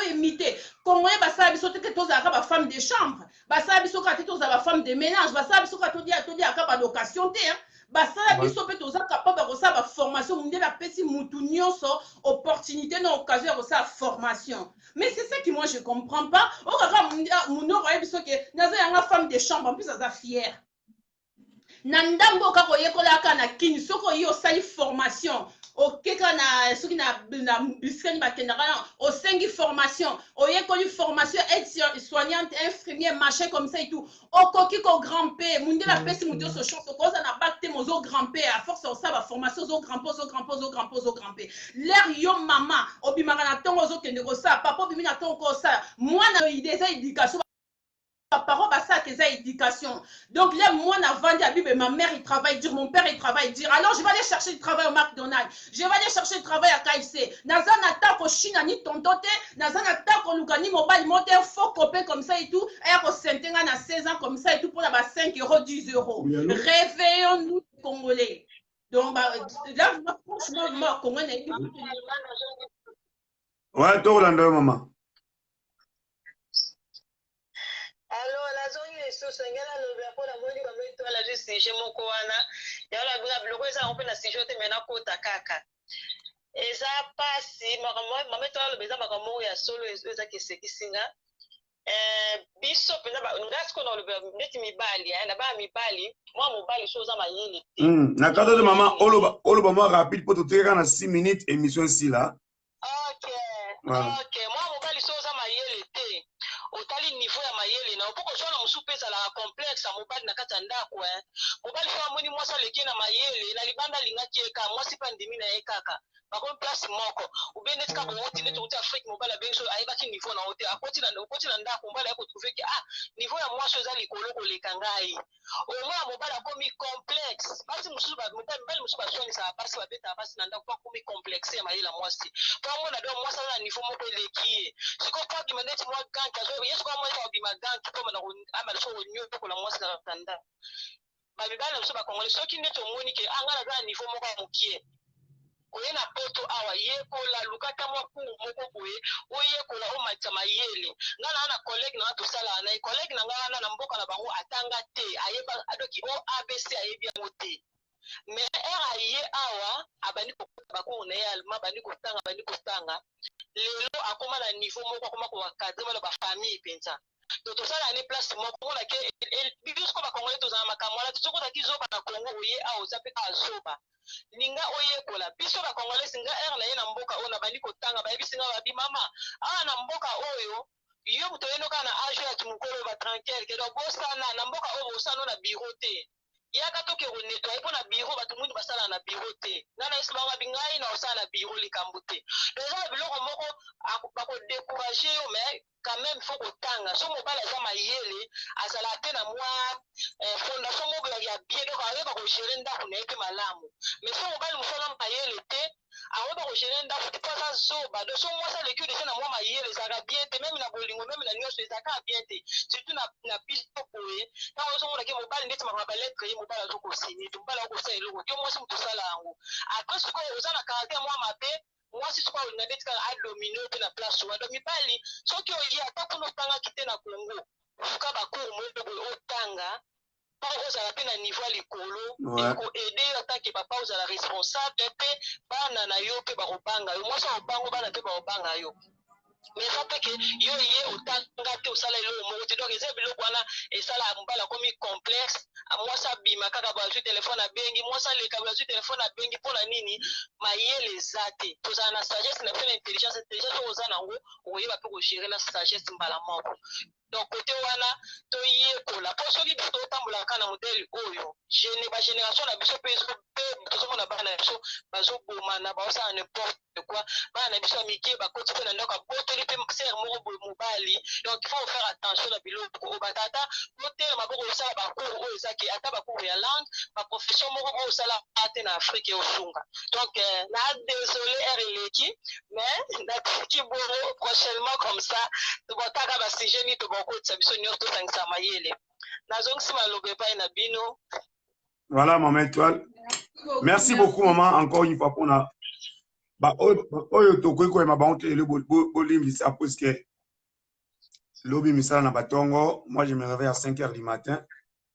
Congolais basa biso te que tous ba femme de chambre. Basa biso ka te tous ba femme de ménage. Basa biso ka to dia ka ba location te hein. Basa biso pe tous capable de recevoir ba formation munde la pesi mutu nyonso opportunité na occasion de recevoir formation. Mais c'est ça que moi je comprends pas. O kaka muno roye biso ke naza yanga femme de chambre en plus ça fière. Nandambo kako yekola kana kini soko yo sali formation. Ok, kana soki na biskani bakenda kana au sengi formation, au yekoli formation aide soignante, infirmier, machin comme ça et tout. Au koki ko grand-père, munde la pesi muto so chance ko za na bakte mozo grand-père à force ça va formation zo grand-père. L'air yo mama, obimaka na tongo zo kende ko ça, papa bimi na tongo ko ça. Moi na idée ça éducation parole à ça que ça éducation. Donc là moi na vendu à Bible, ma mère il travaille dur, mon père il travaille dur. Alors je vais aller chercher du travail au McDonald's. Je vais aller chercher du travail à KFC. Nazan attaque au Chine ni tontote, nazan attaque au Lugani mobile monter un faux copain comme ça et tout. Et au Saint-Enga na 16 ans comme ça et tout pour la 5 euros, 10 euros. Réveillons-nous Congolais. Donc là franchement moi Congolais. Ouais, toi Orlando maman. Alors, la zone est sous Sengala, le verre pour la moni, comme toi, la justice, chez mon koana. Il y a la bloquée, ça, on peut la sijoter maintenant, kota kaka. Et ça passe, maman, toi, le bézard, maman, il y a solo, et ça qui c'est qui singa. Biso, pénaba, nous restons dans le verre, net mi bali, là-bas, mi bali, moi, mon bali, chose à ma yéli. Na kata de maman, oloba, moi, rapide, pour tout faire en 6 minutes, émission ici, là. Ok, ok, moi, mon bali, chose à ma yéli. Otali niveau ya mayele na opoko zona musupesa la complexe mobali na kata ndako mobali fa moni mwasa leki na mayele na libanda lingaki eka mwasi pa ndimi na ekaka bakon place moko ubende tika ko woti neto uti Afrique mobali abenso ayebaki niveau na hotel akoti na ndako mobali yako trouver que niveau ya mwasi eza likolo koleka ngai omwa mobali akomi complexe basi mususu ba mobali mususu ba soigner sa basi ba beta basi na ndako akomi complexe ya mayele mwasi pa mona do mwasi na niveau moko eleki siko pa ki maneti mwa ganka yesu kwa mwasi wa bimaganki koma na ama so nyo ko la mwasi na tanda ba bibala mususu ba kongole soki neto moni ke angala za niveau moko ya mukie oyena poto awa yekola lukata mwa ku moko boye oyekola o matama yele ngana na collègue na to sala na collègue na ngana na mboka na bango atanga te ayeba adoki o ABC ayebi mote mais aye awa abani ko bako na yalma bani ko tanga lelo akoma na niveau moko akoma ko kadema ba famille penza to sala ne place moko na ke bibis ko ba kongole to za makamwala to ko ta kizoka na Kongo oye awo zapeka azoba ninga oye kola biso ba kongole singa na ye na mboka ona bani ko tanga ba bisinga ba bi mama na mboka oyo yo mutoyeno kana age ya tumukolo ba tranquille ke do bosana na mboka oyo bosana na bureau te yaka toke ko nettoyer pour na bureau batu mundu basala na bureau te ngana isibanga bingai na osala na bureau likambo te déjà biloko moko bako décourager yo mais quand même faut ko tanga so mobala za mayele azala te na mwa fondation moko ya bien donc ayeba ko gérer ndako na epe malamu mais so mobala musala mayele te awo ba ko gérer ndafu te pas ça ba do so moi ça le cul de na moi ma yele ça ga bien te même na bolingo même na nyonso ça ka bien te surtout na biso poye na so mo na ke mo bali ndeti ma ba lettre ye mo bala zo ko signer to bala ko sa eloko yo moi so to sala yango après ce ko ozana caractère moi mabe moi si quoi on a dit à dominer de la place ou domi bali so ki oyi ata ko no tanga kite na Congo fuka ba ko mo o tanga ozala pe na niveau likolo eko aider en tant que papa ozala responsable pe bana na yo pe bakobanga yo mwasi obango bana pe bakobanga yo mais ça peut que yo ye otanga te osala eloko moko te donc eza biloko wana esala mobala komi complexe mwasi abima kaka bazwi telefone abengi mwasi aleka bazwi telefone abengi mpona nini mayele eza te tozala na sagesse na pe na intelligence oyo oza nango okoyeba mpe kogere na sagesse mbala moko donc côté wana toyekola mpo soki biso totambolaka na modele oyo bagénération na biso mpe tozomona bana na biso bazobomana baosala n'importe quoi bana na biso ya mike bakoti mpe na ndako abotoli mpe sere moko boye mobali donc il faut faire attention na biloko oyo batata botelema mpo kosala bacours oyo ezaki ata bacours ya langue baprofession moko oyo osala ate na afrique eosunga donc na désolé ere eleki mais natiki boro prochainement comme ça tobotaka basujet nini tobokotisa biso nyonso tosangisa mayele nazongisi maloba epai na bino. Voilà, maman Étoile. Merci beaucoup, maman, encore une fois pour la. Oyo tokoki koyema bango te le bolimbisa parce que lobi misala na batongo moi je me réveille à 5 h du matin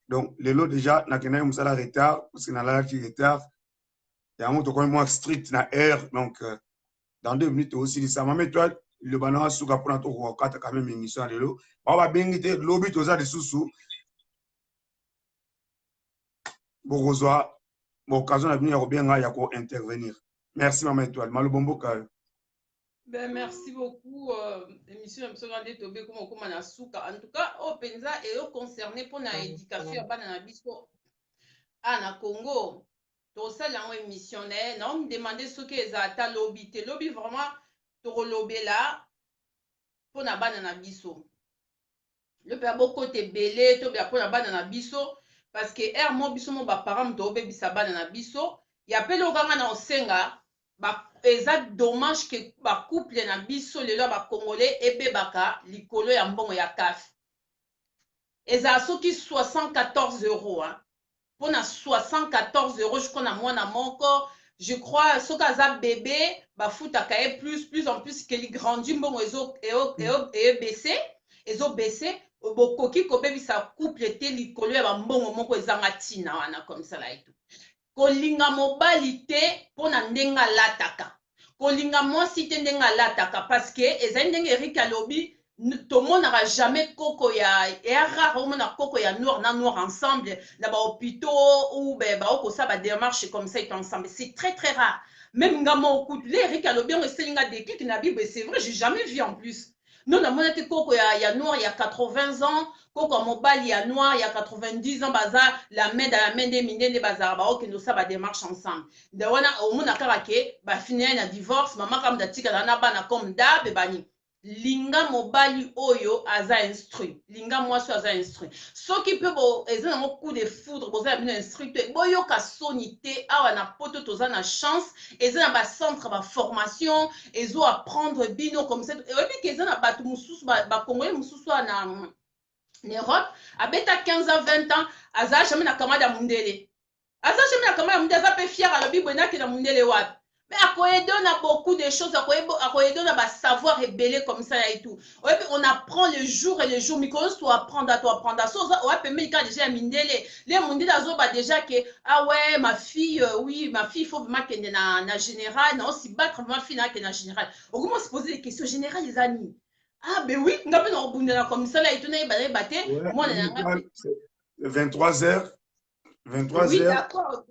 donc lelo déjà nakendaki mosala retard parce que nalalaki retard yango tokomi mwa strict na heure donc dans 2 minutes osilisa mama Étoile le bana suka mpona tokokata quand même émission ya lelo bao babengi te lobi toza lisusu bokozwa occasion na bino ya kobenga ya kointervenir. Merci, Maman Étoile. Malobombo Kayo. Ben, merci beaucoup. Émission de M. Tobé, comme en tout cas, au Penza est concerné pour l'éducation à Banabiso. À Congo, tout ça, là, émission, on me demandait ce que ça lobby. Tu lobby vraiment, tu lobby là pour na Banabiso. Le père beaucoup te belé, tu bien pour na Banabiso parce que er mo biso mo ba parents to bisa Banabiso. Il y a peu de gens na osenga. Eza dommage que ba couple na biso lelo ba congolais ebebaka likolo ya mbongo ya CAF. Eza soki 74 € hein. Pour na 74 € je connais moi na moko, je crois soki aza bébé ba futaka plus en plus que li grandit mbongo baissé bokoki ko bebisa couple te likolo ya ba mbongo moko ezanga tina wana comme ça là et tout. Kolinga mobali te pona ndenga lataka kolinga mwasi te ndenga lataka parce que ezali ndenge Eric alobi tomonaka jamais koko ya rare omona koko ya noir na noir ensemble na ba hôpitaux ou ba okosa ba démarche comme ça ensemble, c'est très très rare. Même ngamo okutu le Eric alobi on eselinga déclic na Bible, c'est vrai, j'ai jamais vu en plus. Non, na monate koko ya noir il y a 80 ans, koko mobile ya noir il y a 90 ans, baza la main dans la main des minés baza ba ok nous ça ba démarche ensemble. De wana au mona karake ba finir na divorce, maman comme datika na bana comme da be bani. Linga mobile oyo aza instruit. Linga mwasi aza instruit. So qui peut bo ezana mo coup de foudre bo za bien instructeur. Boyo ka sonité awa na poto toza na chance, ezana ba centre ba formation, ezo apprendre bino comme ça. Et puis ezana batu mususu ba congolais mususu na Europe, abeta 15 ans 20 ans, aza jamais na kamada mundele. Aza jamais na kamada mundele, aza pe fier à la Bible na ki na mundele wapi. Mais à quoi on a beaucoup de choses, à quoi on a savoir révéler comme ça et tout. On apprend le jour et le jour, mais quand on doit apprendre à toi, apprendre à ça, on peut même déjà mindele. Les mondés déjà que ah ouais ma fille, oui ma fille il faut vraiment qu'elle na général, non si battre ma fille na qu'elle na général. On commence à se poser des questions générales les amis. Ah ben oui, on a pas dans comme ça là et tout n'a batté. Moi on a 23h. Oui d'accord.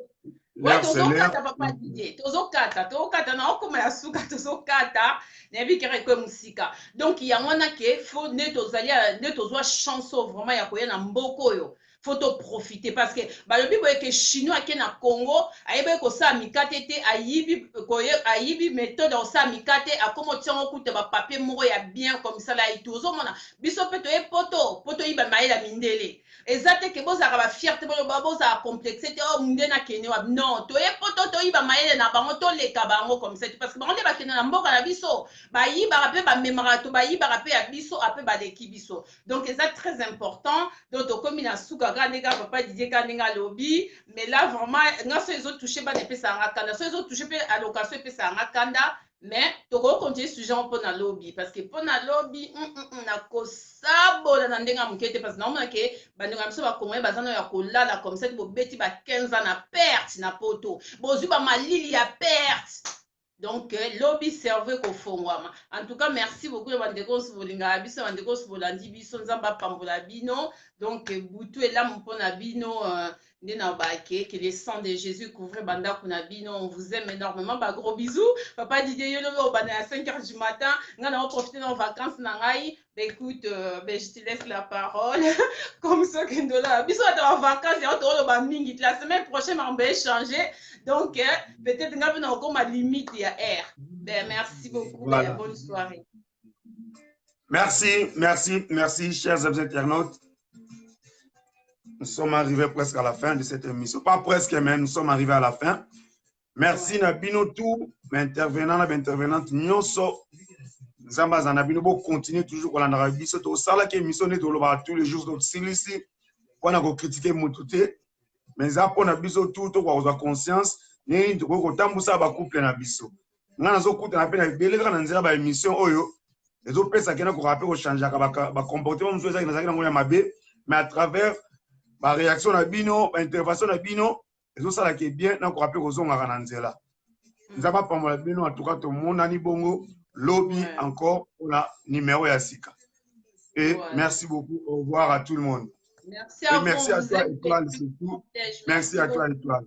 Ouais, tozokata papa Didier, tozokata na okoma ya suka tozokata na bi kere ko musika. Donc il y a mwana ke faut ne tozali ne tozwa chance vraiment ya koya na mboko yo. faut te profiter parce que balobi boye que chinois qui na Congo ayebe ko sa mikate te ayibi méthode o sa mikate akomo tiongo kute ba papier moko ya bien comme ça là ituzo mona biso pe to e poto yiba maila mindele ezate ke boza ba fierté boza complexé te o mundena kene wa non to e poto to yiba maila na bango to leka bango comme ça parce que bango ba kene na mboka na biso ba yiba pe ba memarato ba yiba pe ya biso ape ba leki biso donc c'est très important donc comme na suka kaneka papa Didier kanenga lobby mais là vraiment nga so ezo toucher ba ne pesa ngakanda so ezo toucher pe allocation pesa ngakanda mais toko continuer sujet pour na lobby parce que pour na lobby na kosabo na ndenga mukete parce que na mona ke bandinga biso ba kongoye bazana ya kolala comme ça bo beti ba 15 ans na perte na poto bozu ba malili ya perte. Donc, lobby servait qu'au fond. En tout cas, merci beaucoup. Donc, Boutou est là, mon pon abino, que le sang de Jésus couvre Banda Kunabino. On vous aime énormément. Bah, gros bisous. Papa Didier, à 5h du matin. On a profité de nos vacances. Écoute, je te laisse la parole. Comme ça, que nous avons bisous à nos vacances. La semaine prochaine, on va échanger. Donc, peut-être qu'on a encore ma limite à R. Merci beaucoup. Voilà. Bonne soirée. Merci, chers internautes. Nous sommes arrivés presque à la fin de cette émission. Pas presque, mais nous sommes arrivés à la fin. Merci, Nabino, tout, intervenante, nous sommes. Zamba Zanabino, continue toujours pour l'Arabie. C'est au salaire qui est missionné tous les jours. Donc, si ici, on a critiqué Moutouté. Mais ça pour nabiso tout to kwa conscience ni ndiko kotambusa ba couple na biso ngana zo kuta na pe na beleka na nzela ba émission oyo ezo pesa kena ko rappeler ko changer ba comportement mzo za kinazaki na ngoya mabe mais à travers ba réaction na bino ba intervention na bino ezo sala ke bien na ko rappeler ko zonga na nzela nzaba pamola bino en tout cas to mona ni bongo lobby encore pour la numéro ya sika et merci beaucoup, au revoir à tout le monde. Merci à vous. Merci à toi, Étoile, surtout. Merci à toi, Étoile.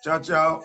Ciao, ciao.